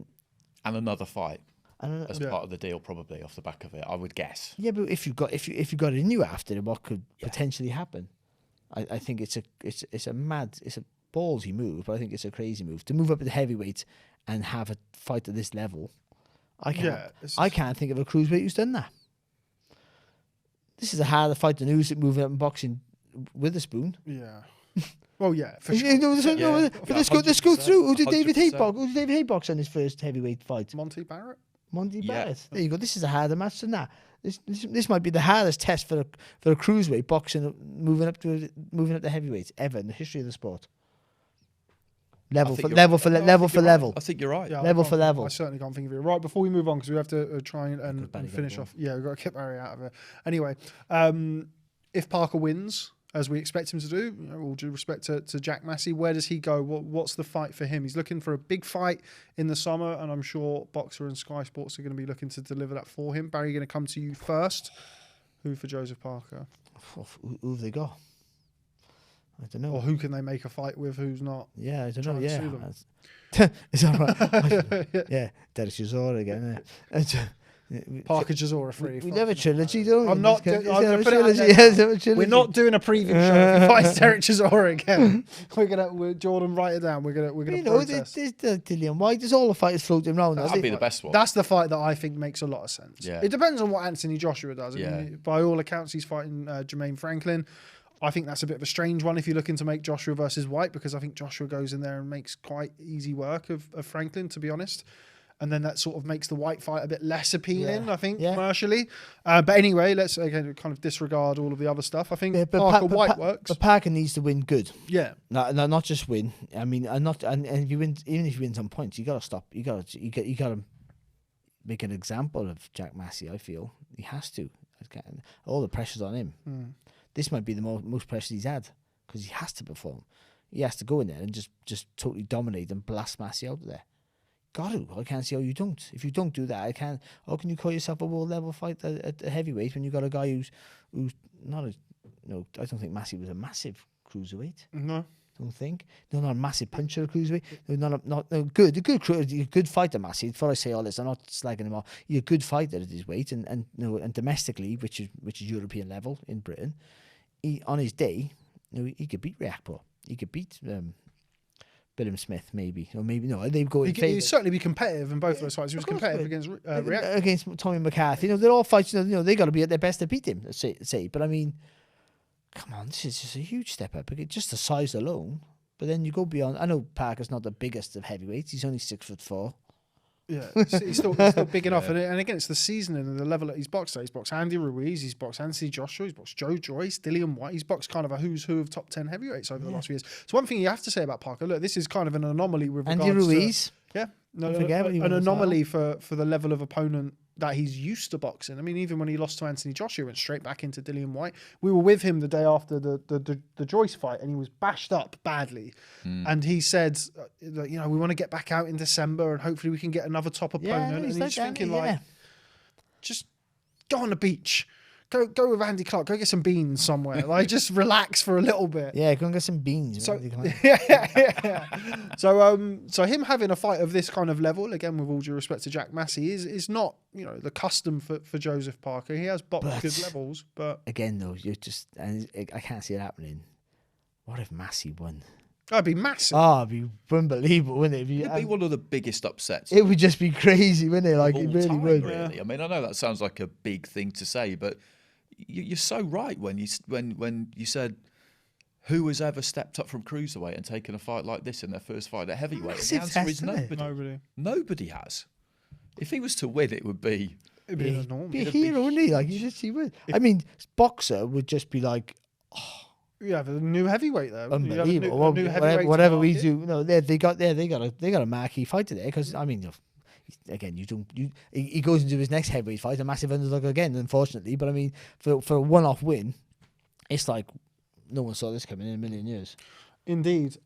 and another fight. As part of the deal, probably off the back of it, I would guess. Yeah, but if you got it in you after, what could potentially happen? I think it's a ballsy move, but I think it's a crazy move to move up to heavyweight and have a fight at this level. I can't think of a cruiserweight who's done that. This is a harder fight than Usyk moving up and boxing with a spoon. Yeah. Well, yeah, for sure. Let's go through. Who did David Hay box? Who did David Hay box on his first heavyweight fight? Monty Barrett. Barrett. There you go. This is a harder match than that. This might be the hardest test for a cruiserweight boxing moving up to heavyweights ever in the history of the sport. Level for level. I think you're right. Yeah, level for level. I certainly can't think of it. Right, before we move on, because we have to try and finish off. Yeah, we've got to get Barry out of it. Anyway, if Parker wins, as we expect him to do, all due respect to Jack Massey, where does he go? What's the fight for him? He's looking for a big fight in the summer, and I'm sure Boxer and Sky Sports are going to be looking to deliver that for him. Barry, going to come to you first. Who for Joseph Parker? Who have they got? I don't know. Or who can they make a fight with who's not? Yeah, I don't know. Yeah. Is that right? Yeah, Fury-Chisora again. Parker-Chisora free. We never trilogy, don't we? I'm not. We're not doing a preview show. If he fights Fury-Chisora again, we're Jordan. Write it down. We're gonna. There's Dillian White. There's all the fighters floating around. That'd be the best one. That's the fight that I think makes a lot of sense. Yeah. It depends on what Anthony Joshua does. Yeah. I mean, by all accounts, he's fighting Jermaine Franklin. I think that's a bit of a strange one if you're looking to make Joshua versus White, because I think Joshua goes in there and makes quite easy work of Franklin, to be honest. and then that sort of makes the white fight a bit less appealing, Yeah. I think, Yeah. commercially. But anyway, let's again kind of disregard all of the other stuff. I think Parker White works. But Parker needs to win good. Yeah. Not just win. I mean, and if you win, even if you win some points, you got to stop. You got to make an example of Jack Massey. I feel he has to. All the pressure's on him. This might be the most pressure he's had because he has to perform. He has to go in there and just totally dominate and blast Massey out of there. Got to. I can't see how you don't. If you don't do that, I can't. How can you call yourself a world level fighter at a heavyweight when you got a guy who's not a? No, I don't think Massey was a massive cruiserweight. No. Don't think. No, not a massive puncher of cruiserweight. No, good fighter, Massey. Before I say all this, I'm not slagging him off. He's a good fighter at his weight, and domestically, which is European level in Britain, on his day, he could beat Riakporhe. He could beat Bilham Smith, maybe, or maybe no. They'd go in favour. He'd certainly be competitive in both those fights. He was competitive against Riakporhe. Against Tommy McCarthy. They're all fights. They got to be at their best to beat him. Let's say, but I mean, come on, this is just a huge step up. Just the size alone. But then you go beyond. I know Parker's not the biggest of heavyweights. He's only 6'4". Yeah, he's still big enough. And again, it's the seasoning and the level that he's boxed at. He's boxed Andy Ruiz, he's boxed Usyk-Joshua, he's boxed Joe Joyce, Dillian White. He's boxed kind of a who's who of top 10 heavyweights over the last few years. So one thing you have to say about Parker, look, this is kind of an anomaly with regards Andy Ruiz. To... Yeah. An anomaly for the level of opponent that he's used to boxing. I mean, even when he lost to Anthony Joshua, he went straight back into Dillian White. We were with him the day after the Joyce fight, and he was bashed up badly. And he said, we want to get back out in December, and hopefully we can get another top opponent. And he's thinking, just go on the beach. Go with Andy Clarke. Go get some beans somewhere. Like, just relax for a little bit. Yeah, go and get some beans. So, yeah. So him having a fight of this kind of level, again, with all due respect to Jack Massey, is not the custom for Joseph Parker. He has boxed good levels, but again, though, I can't see it happening. What if Massey won? That'd be massive. Oh, it'd be unbelievable, wouldn't it? It'd be one of the biggest upsets. It would just be crazy, wouldn't it? Like, it really would. Really. Yeah. I mean, I know that sounds like a big thing to say, but you're so right when you said who has ever stepped up from cruiserweight and taken a fight like this in their first fight at heavyweight. And the answer is nobody. Nobody has. If he was to win, it would be. It'd be enormous. Be a hero, wouldn't he? Like, he would. I mean, boxer would just be like, you have a new heavyweight there. Unbelievable. Whatever we do, they got a marquee fighter there because I mean, again, he goes into his next heavyweight fight a massive underdog again, unfortunately. But I mean, for a one-off win, it's like no one saw this coming in a million years. Indeed.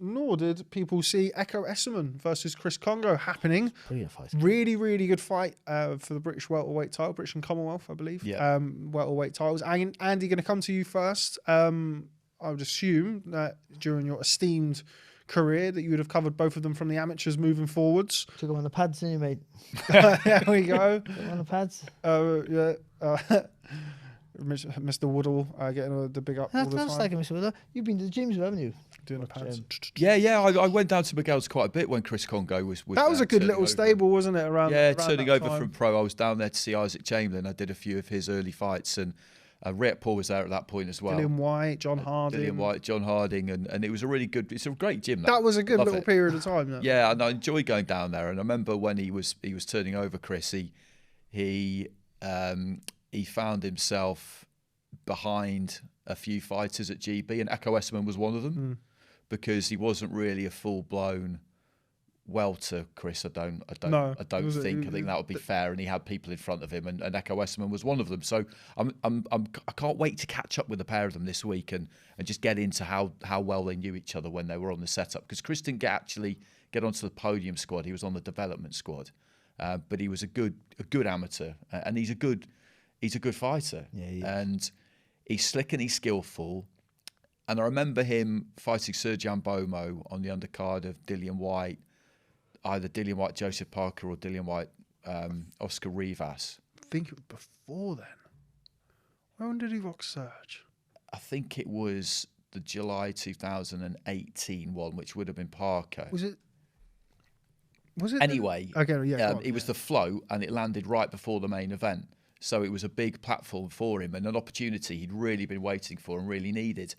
Nor did people see Echo Essuman versus Chris Kongo happening. Brilliant fight. Really, really good fight for the British welterweight title, British and Commonwealth, I believe. Yeah. Welterweight titles. Andy, going to come to you first. I would assume that during your esteemed career that you would have covered both of them from the amateurs moving forwards. Took him on the pads, didn't you, mate? There we go. Took him on the pads. Mr. Woodall getting the big up all the time. That's like Mr. Woodall. You've been to the gyms, haven't you? Doing the pads. Yeah. I went down to Miguel's quite a bit when Chris Kongo was that was a good little stable, wasn't it? Around turning over from pro. I was down there to see Isaac Chamberlain. I did a few of his early fights, and Riakporhe was there at that point as well. Dillian White, John Harding, and it was a really good. It's a great gym. That was a good little period of time. Yeah, and I enjoyed going down there. And I remember when he was turning over Chris, he found himself behind a few fighters at GB, and Echo Essuman was one of them because he wasn't really a full blown welter. Chris, I don't think. I think that would be fair, and he had people in front of him, and Echo Essuman was one of them. So I can't wait to catch up with the pair of them this week and just get into how well they knew each other when they were on the setup, because Chris didn't actually get onto the podium squad. He was on the development squad, but he was a good amateur, and he's a good fighter. Yeah, and he's slick and he's skillful. And I remember him fighting Sergian Bomo on the undercard of Dillian White, either Dillian White, Joseph Parker, or Dillian White, Oscar Rivas. I think it was before then. When did he box Serge? I think it was the July 2018 one, which would have been Parker. Was it? Anyway, it was the the float, and it landed right before the main event. So it was a big platform for him and an opportunity he'd really been waiting for and really needed.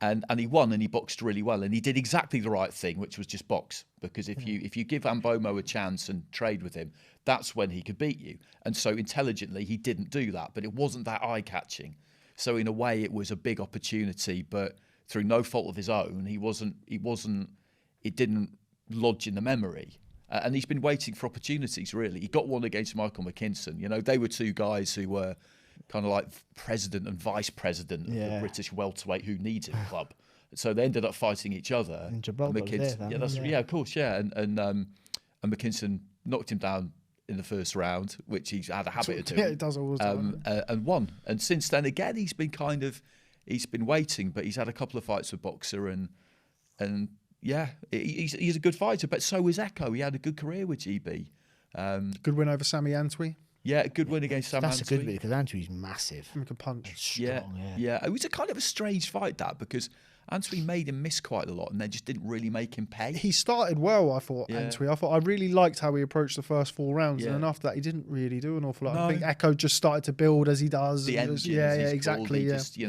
And he won, and he boxed really well, and he did exactly the right thing, which was just box. Because if you give Ambomo a chance and trade with him, that's when he could beat you. And so intelligently, he didn't do that, but it wasn't that eye catching. So in a way, it was a big opportunity, but through no fault of his own, it didn't lodge in the memory. And he's been waiting for opportunities. Really, he got one against Michael McKinson. You know, they were two guys who were kind of like president and vice president of the British welterweight who needs it club. So they ended up fighting each other. And Gibraltar was there, of course, yeah. And McKinson knocked him down in the first round, which he's had a habit of doing. Yeah, it does all the time. And won. And since then, again, he's been waiting, but he's had a couple of fights with Boxer, and yeah, he's a good fighter. But so is Echo. He had a good career with GB. Good win over Sammy Antwi. Yeah, a good win against Sam That's Antwi. a good win because Antwi's massive. He can punch. Strong, yeah. It was a kind of a strange fight, that, because Antwi made him miss quite a lot and then just didn't really make him pay. He started well, I thought, Antwi. I really liked how he approached the first 4 rounds, and then after that, he didn't really do an awful lot. No. I think Echo just started to build as he does. The engine, exactly. He just, he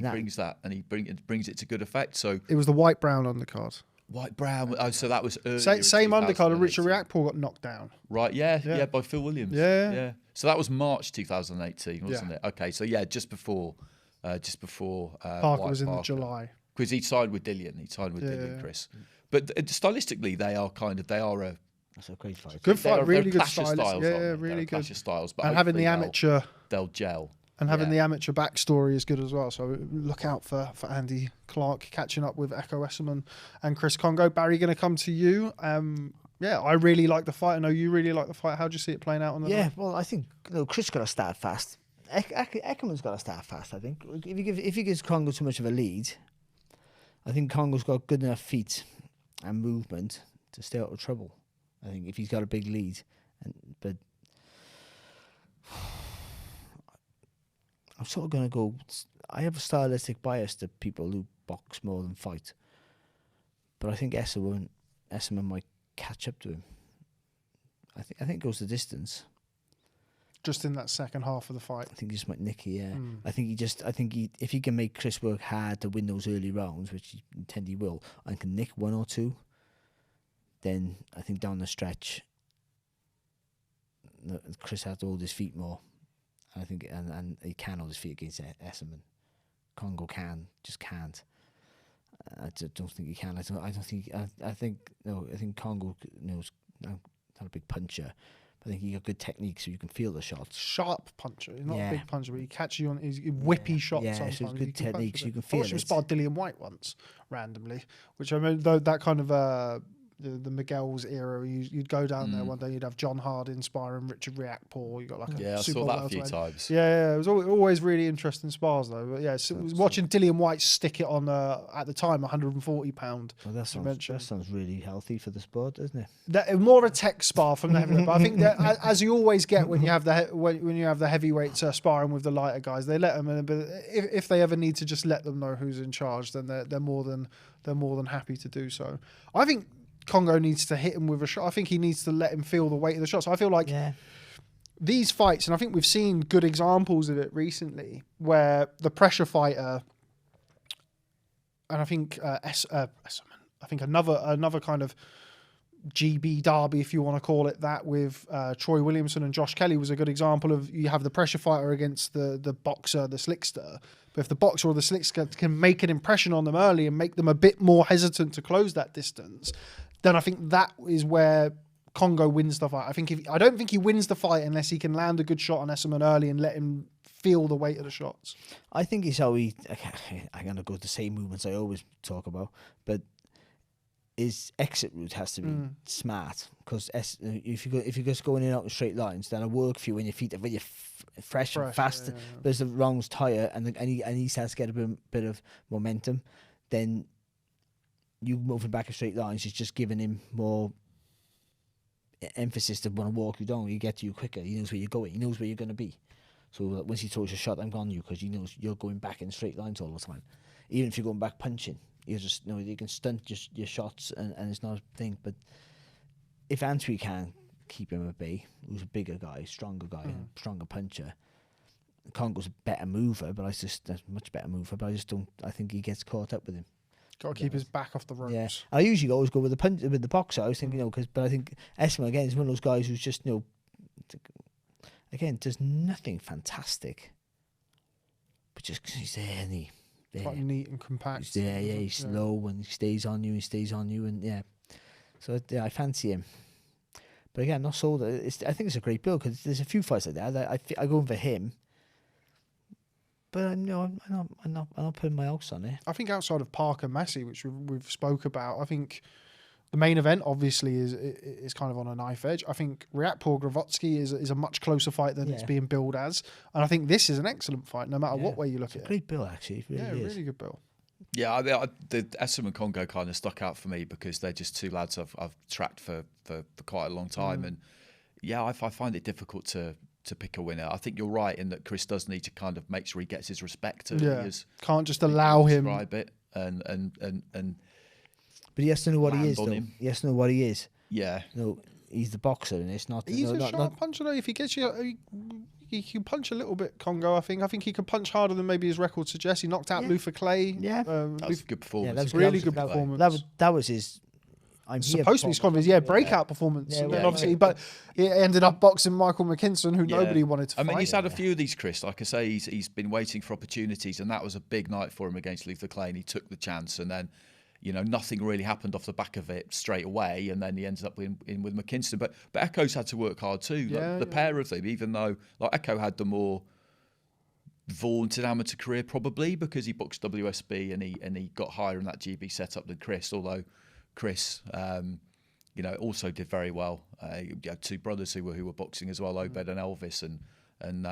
brings that, and he brings it to good effect. So it was the white brown undercard. White brown. Oh, so that was earlier. Same undercard. And Richard Riakporhe got knocked down. Right. Yeah. By Phil Williams. Yeah. So that was March 2018, wasn't it? Okay. So yeah, just before. Parker was in the July. Because he signed with Dillian. Dillian, Chris. But stylistically, they are a. That's a great fight. Good fight. Really good styles. Styles. Yeah, really good. Clash of styles. But and having the amateur. They'll gel. And having the amateur backstory is good as well. So look out for Andy Clarke catching up with Echo Essuman and Chris Kongo. Barry, going to come to you. I really like the fight. I know you really like the fight. How do you see it playing out on the night? Well, I think Chris got to start fast. Eckerman's got to start fast, I think. If he gives Kongo too much of a lead, I think Kongo's got good enough feet and movement to stay out of trouble. I think if he's got a big lead. But I'm sort of going to go... I have a stylistic bias to people who box more than fight. But I think Essuman might catch up to him. I think it goes the distance. Just in that second half of the fight. I think he just might nick it, yeah. I think if he can make Chris work hard to win those early rounds, which he intend he will, and can nick 1 or 2, then I think down the stretch, Chris has to hold his feet more. I think, and he can hold his feet against Essuman. Kongo just can't. I don't think he can. I think Kongo knows not a big puncher. I think he got good technique, so you can feel the shots. Sharp puncher, he's not a big puncher, but he catches you on his whippy shots. Yeah, sometimes. so it's good technique, so you can feel it. I watched him spar Dillian White once, randomly, which I mean, though that kind of the Miguel's era. You'd go down there one day, you'd have John Hardin sparring Richard Riakporhe. You got like a I saw that a few times. Yeah, it was always really interesting spars though. But yeah, watching Dillian White stick it on at the time 140 pound. Well, that sounds really healthy for the sport, doesn't it? That more of a tech spar from the heavyweight. But I think that, as you always get when you have the heavyweights sparring with the lighter guys, they let them in. But if they ever need to just let them know who's in charge, then they're more than happy to do so. I think Kongo needs to hit him with a shot. I think he needs to let him feel the weight of the shots. I feel like these fights, and I think we've seen good examples of it recently, where the pressure fighter, and I think I think another kind of GB derby, if you want to call it that, with Troy Williamson and Josh Kelly was a good example of you have the pressure fighter against the boxer, the slickster. But if the boxer or the slickster can make an impression on them early and make them a bit more hesitant to close that distance, then I think that is where Kongo wins the fight. I don't think he wins the fight unless he can land a good shot on Essuman early and let him feel the weight of the shots. I think it's how I'm going to go the same movements I always talk about, but his exit route has to be smart, because if you're just going in and out in straight lines, then it'll work for you when your feet are really fresh and fast. Yeah. But as the rounds tire and he starts to get a bit of momentum, then you moving back in straight lines is just giving him more emphasis to want to walk you down. He get to you quicker. He knows where you're going. He knows where you're going to be. So once he throws a shot, I'm on you, because he knows you're going back in straight lines all the time. Even if you're going back punching, you can stunt your shots and it's not a thing. But if Antwi can keep him at bay, who's a bigger guy, stronger puncher, Kongo's a better mover, but a much better mover. But I just don't. I think he gets caught up with him. Got to keep his back off the ropes. Yeah, I usually always go with the punch with the boxer. I was thinking, but I think Essuman again is one of those guys who's just again does nothing fantastic, but just 'cause he's there and he. Quite neat and compact. He's there, yeah. He's slow and he stays on you, and yeah. So I fancy him. But again, not sold. I think it's a great build because there's a few fights like that. I go in for him, but I'm not putting my hopes on it. I think outside of Parker Massey, which we've spoke about, I think the main event obviously is kind of on a knife edge. I think Riakporhe Glowacki is a much closer fight than it's being billed as, and I think this is an excellent fight no matter what way you look at it. Great bill actually. It really is. Really good bill. Yeah, the Essuman Kongo kind of stuck out for me because they're just two lads I've tracked for quite a long time, and I find it difficult to pick a winner. I think you're right in that Chris does need to kind of make sure he gets his respect. Can't just allow him. Describe it and. But he has to know what he is, though. He has to know what he is. Yeah. No, he's the boxer, and it's not. He's a sharp puncher, though. If he gets you, he can punch a little bit, Kongo, I think he can punch harder than maybe his record suggests. He knocked out Luther Clay. Yeah. That was a good performance. Yeah, that was really good performance. That was his... supposed to be his breakout performance. And then obviously, but he ended up boxing Michael McKinson, who nobody wanted to fight. I mean, he's had a few of these, Chris. Like I say, he's been waiting for opportunities, and that was a big night for him against Luther Clay, and he took the chance, and then nothing really happened off the back of it straight away, and then he ended up in with McKinson. But Echo's had to work hard too. The pair of them, even though Echo had the more vaunted amateur career probably because he boxed WSB and he got higher in that GB setup than Chris. Although Chris, also did very well. He had two brothers who were boxing as well, Obed and Elvis, and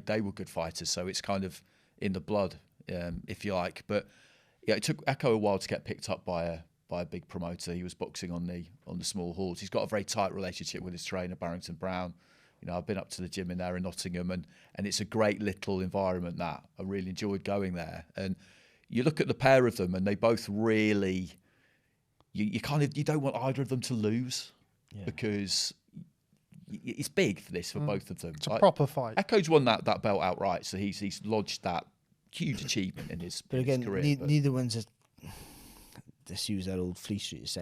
they were good fighters. So it's kind of in the blood, if you like, but. Yeah, it took Echo a while to get picked up by a big promoter. He was boxing on the small halls. He's got a very tight relationship with his trainer, Barrington Brown. I've been up to the gym in there in Nottingham, and it's a great little environment that I really enjoyed going there. And you look at the pair of them, and they both really, you don't want either of them to lose because it's big for this for both of them. It's a proper fight. Echo's won that belt outright, so he's lodged that huge achievement in his career. Neither one's let's use that old Fleet Street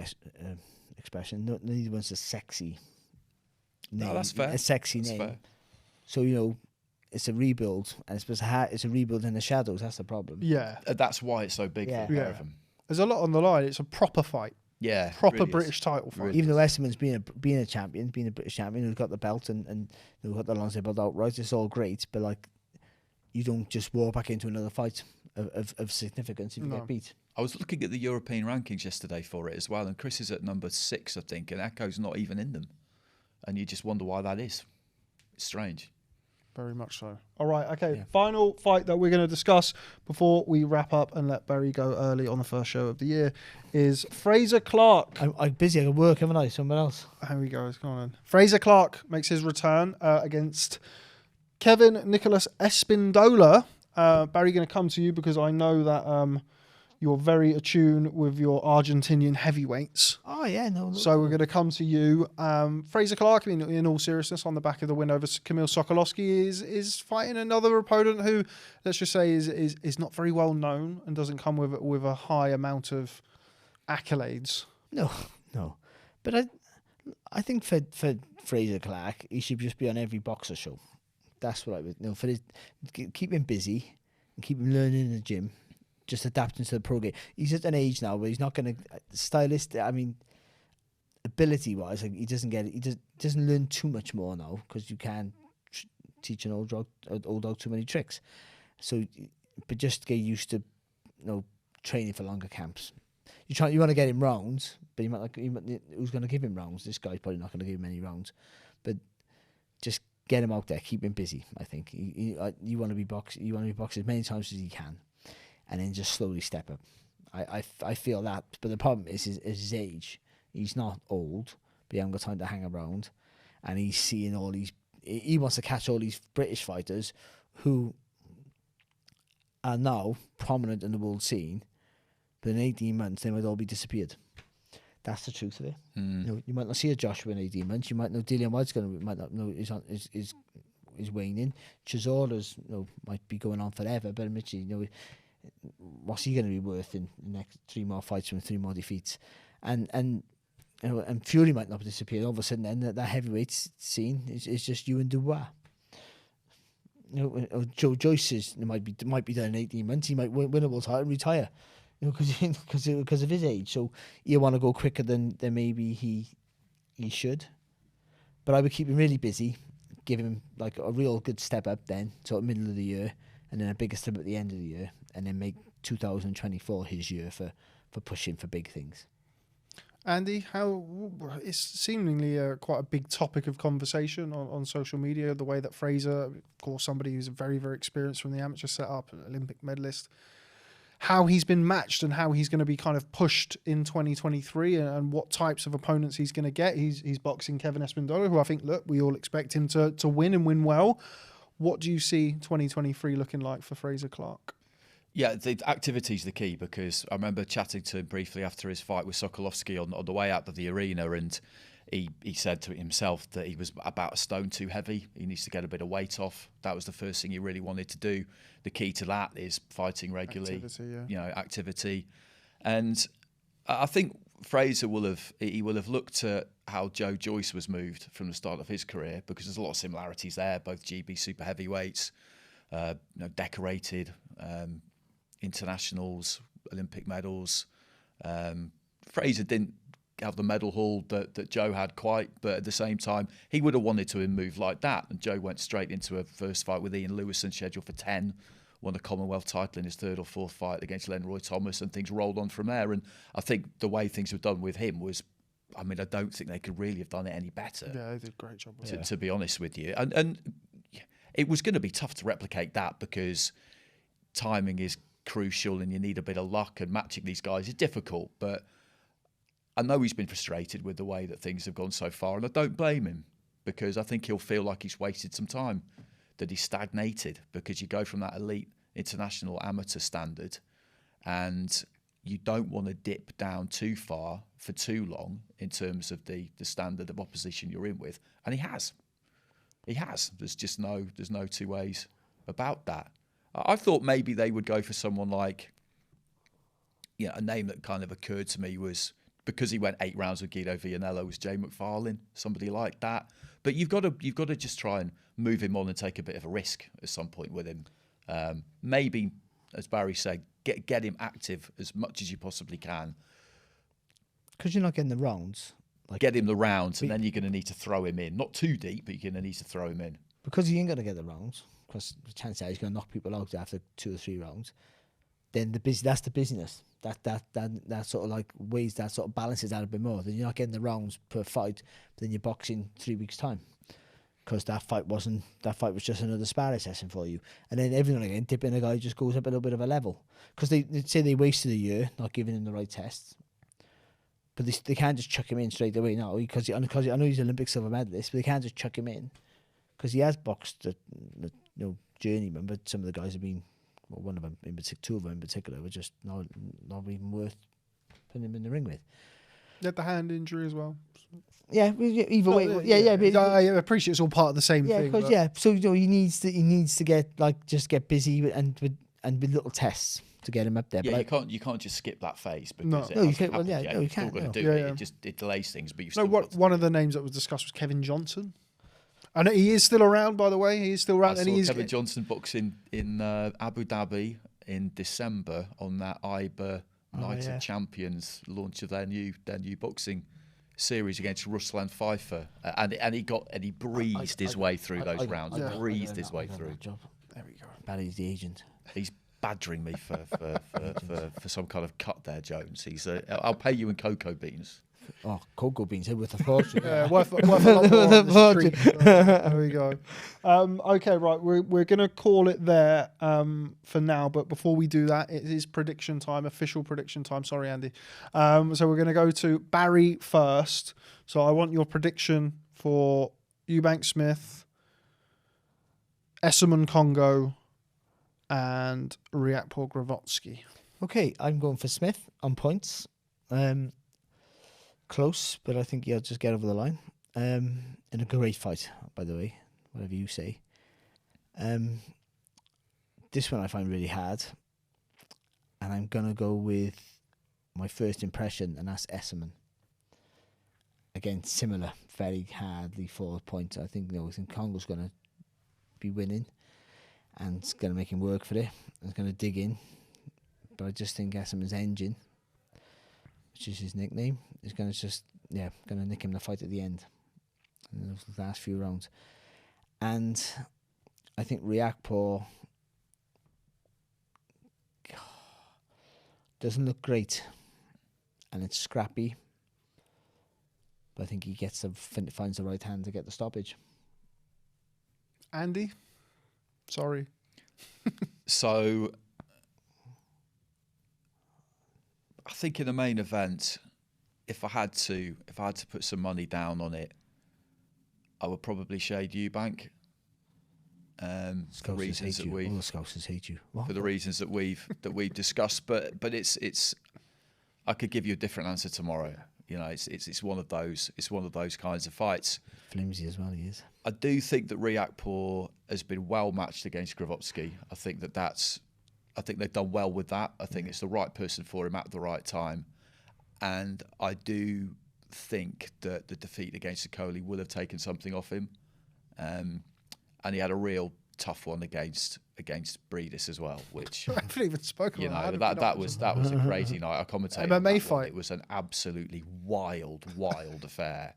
expression. Neither one's a sexy name. No, that's fair. A sexy that's name. Fair. So it's a rebuild, and it's a rebuild in the shadows. That's the problem. Yeah, that's why it's so big for the pair of them. There's a lot on the line. It's a proper fight. Yeah, proper really British title fight. Even though Essuman's being a champion, being a British champion, who's got the belt and who's got the Lonsdale belt outright, it's all great. But you don't just walk back into another fight of significance if you get beat. I was looking at the European rankings yesterday for it as well, and Chris is at number 6, I think, and Echo's not even in them. And you just wonder why that is. It's strange. Very much so. All right, okay. Yeah. Final fight that we're going to discuss before we wrap up and let Barry go early on the first show of the year is Frazer Clarke. I'm busy. I can work, haven't I? Somewhere else. Here we go. Come on. Frazer Clarke makes his return against Kevin Nicholas Espindola. Barry, going to come to you because I know that you're very attuned with your Argentinian heavyweights. Oh, yeah. No. So we're going to come to you. Frazer Clarke, in all seriousness, on the back of the win over Kamil Sokolowski, is fighting another opponent who, let's just say, is not very well known and doesn't come with a high amount of accolades. No. But I think for Frazer Clarke, he should just be on every boxer show. That's what I would keep him busy and keep him learning in the gym, just adapting to the pro game. He's at an age now where he's not going to ability wise, he doesn't get it. He doesn't learn too much more now because you can't teach an old dog too many tricks. So, but just get used to training for longer camps. You want to get him rounds, but who's going to give him rounds? This guy's probably not going to give him any rounds, but just get him out there, keep him busy. I think you want to be boxing. You want to be boxing as many times as you can, and then just slowly step up. I feel that, but the problem is his age. He's not old, but he hasn't got time to hang around, and he's seeing all these. He wants to catch all these British fighters who are now prominent in the world scene, but in 18 months they might all be disappeared. That's the truth of it. You might not see a Joshua in 18 months. You might know Dillian White's might not know is waning. Chisora's might be going on forever, but Mitchie, what's he going to be worth in the next 3 more fights from 3 more defeats? And and Fury might not disappear. All of a sudden, then that heavyweight scene is just you and Dubois. Joe Joyce might be done in 18 months. He might win a world title and retire, because of his age. So you want to go quicker than maybe he should. But I would keep him really busy, give him like a real good step up then, sort of middle of the year, and then a bigger step at the end of the year, and then make 2024 his year for pushing for big things. Andy, how it's seemingly quite a big topic of conversation on social media, the way that Fraser, of course, somebody who's very, very experienced from the amateur setup, an Olympic medalist, how he's been matched and how he's going to be kind of pushed in 2023 and what types of opponents he's going to get. He's boxing Kevin Espindola, who I think, look, we all expect him to win and win well. What do you see 2023 looking like for Fraser Clarke? Yeah, the activity's the key, because I remember chatting to him briefly after his fight with Sokolovsky on the way out of the arena, and he said to himself that he was about a stone too heavy. He needs to get a bit of weight off. That was the first thing he really wanted to do. The key to that is fighting regularly, activity. And I think Fraser will have looked at how Joe Joyce was moved from the start of his career, because there's a lot of similarities there. Both GB super heavyweights, decorated internationals, Olympic medals. Fraser didn't have the medal haul that Joe had quite, but at the same time, he would have wanted to move like that. And Joe went straight into a first fight with Ian Lewison, scheduled for 10, won the Commonwealth title in his 3rd or 4th fight against Len Roy Thomas, and things rolled on from there. And I think the way things were done with him was, I don't think they could really have done it any better. Yeah, they did a great job with it. To be honest with you. And it was going to be tough to replicate that, because timing is crucial and you need a bit of luck, and matching these guys is difficult. But I know he's been frustrated with the way that things have gone so far, and I don't blame him, because I think he'll feel like he's wasted some time, that he's stagnated, because you go from that elite international amateur standard and you don't want to dip down too far for too long in terms of the standard of opposition you're in with. And he has. There's no two ways about that. I thought maybe they would go for someone like, a name that kind of occurred to me was, because he went 8 rounds with Guido Vianello, was Jay McFarlane, somebody like that. But you've got to just try and move him on and take a bit of a risk at some point with him. Maybe, as Barry said, get him active as much as you possibly can. Because you're not getting the rounds. Get him the rounds, and then you're going to need to throw him in. Not too deep, but you're going to need to throw him in. Because he ain't going to get the rounds, because the chance is he's going to knock people out after 2 or 3 rounds. Then that's the business. That sort of like ways that sort of balances out a bit more. Then you're not getting the rounds per fight, but then you're boxing 3 weeks' time, because that fight was just another sparring session for you. And then every now and again, dipping a guy just goes up a little bit of a level, because they say they wasted a year not giving him the right tests. But they can't just chuck him in straight away now, because I know he's an Olympic silver medalist, but they can't just chuck him in, because he has boxed journeyman, but some of the guys have been, well, one of them in particular, 2 of them in particular, were just not even worth putting him in the ring with. You had the hand injury as well. Yeah, either way. But I appreciate it's all part of the same thing. So he needs to get busy and with little tests to get him up there. Yeah, but you can't just skip that phase, because you can't. Well, you can't. Still got to do it. It delays things, but you've still got to. One of the names that was discussed was Kevin Johnson. I know he is still around, by the way. He is still around. I saw Kevin Johnson boxing in Abu Dhabi in December on that IBA Night of Champions launch of their new boxing series against Ruslan Pfeiffer, and he breezed his way through those rounds. Breezed his way through. There we go. Barry's the agent. He's badgering me for some kind of cut there, Jones. I'll pay you in cocoa beans. Oh, cocoa beans with a fortune. Yeah, worth a lot more on the street. There we go. Okay, right. We're going to call it there for now. But before we do that, it is prediction time, official prediction time. Sorry, Andy. So we're going to go to Barry first. So I want your prediction for Eubank Smith, Essuman Kongo, and Riakporhe Glowacki. Okay, I'm going for Smith on points. Close, but I think he'll just get over the line. In a great fight, by the way, whatever you say. This one I find really hard, and I'm gonna go with my first impression, and that's Essuman. Again, similar, very hardly fought points. I think Kongo's gonna be winning, and it's gonna make him work for it. He's gonna dig in, but I just think Essuman's engine, which is his nickname, is gonna gonna nick him the fight at the end, in those last few rounds. And I think Riakporhe doesn't look great, and it's scrappy, but I think he finds the right hand to get the stoppage. Andy, sorry. So I think in the main event, if I had to put some money down on it, I would probably shade Eubank. For reasons that all the Scousers hate you. For the reasons that we've discussed, but it's I could give you a different answer tomorrow. You know, it's one of those kinds of fights. Flimsy as well, he is. I do think that Riakporhe has been well matched against Glowacki. I think they've done well with that. I think it's the right person for him at the right time, and I do think that the defeat against Okoli will have taken something off him. And he had a real tough one against Breedis as well, which I haven't even spoken about it. That was a crazy night. I commentated MMA on that fight. one. It was an absolutely wild affair.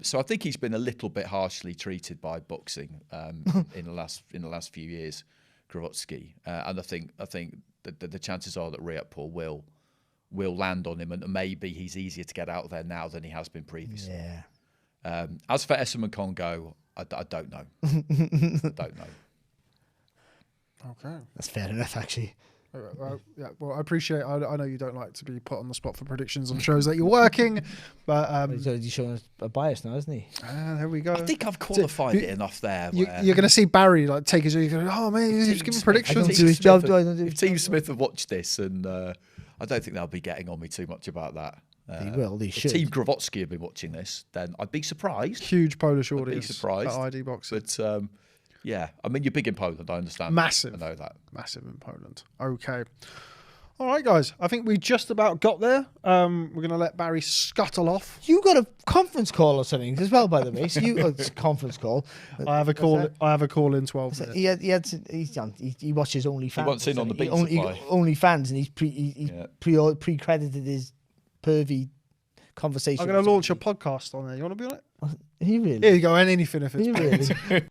So I think he's been a little bit harshly treated by boxing in the last few years, Glowacki, and I think that the chances are that Riakporhe will land on him, and maybe he's easier to get out of there now than he has been previously. Yeah. As for Essuman Kongo, I don't know. I don't know. Okay. That's fair enough, actually. Yeah, well, I appreciate. I know you don't like to be put on the spot for predictions on shows that you're working, but He's showing us a bias now, isn't he? There we go. I think I've qualified it enough there. You're going to see Barry like take his. Oh man, he's giving predictions. I don't do his job. If Team Smith have watched this, and I don't think they'll be getting on me too much about that. They will. They should. If Team Glowacki have been watching this, then I'd be surprised. Huge Polish audience. I'd be surprised. At ID Boxing. But yeah, I mean, you're big in Poland. I understand. Massive. I know that. Massive in Poland. Okay. All right, guys. I think we just about got there. We're going to let Barry scuttle off. You got a conference call or something as well, by the way. So it's a conference call. I have a call. I have a call in 12 minutes. He watches OnlyFans. He wants in on the beat supply. OnlyFans, and he's pre-credited his pervy conversation. I'm going to launch a podcast on there. You want to be on it? He really? Here you go. Anything if it's He really?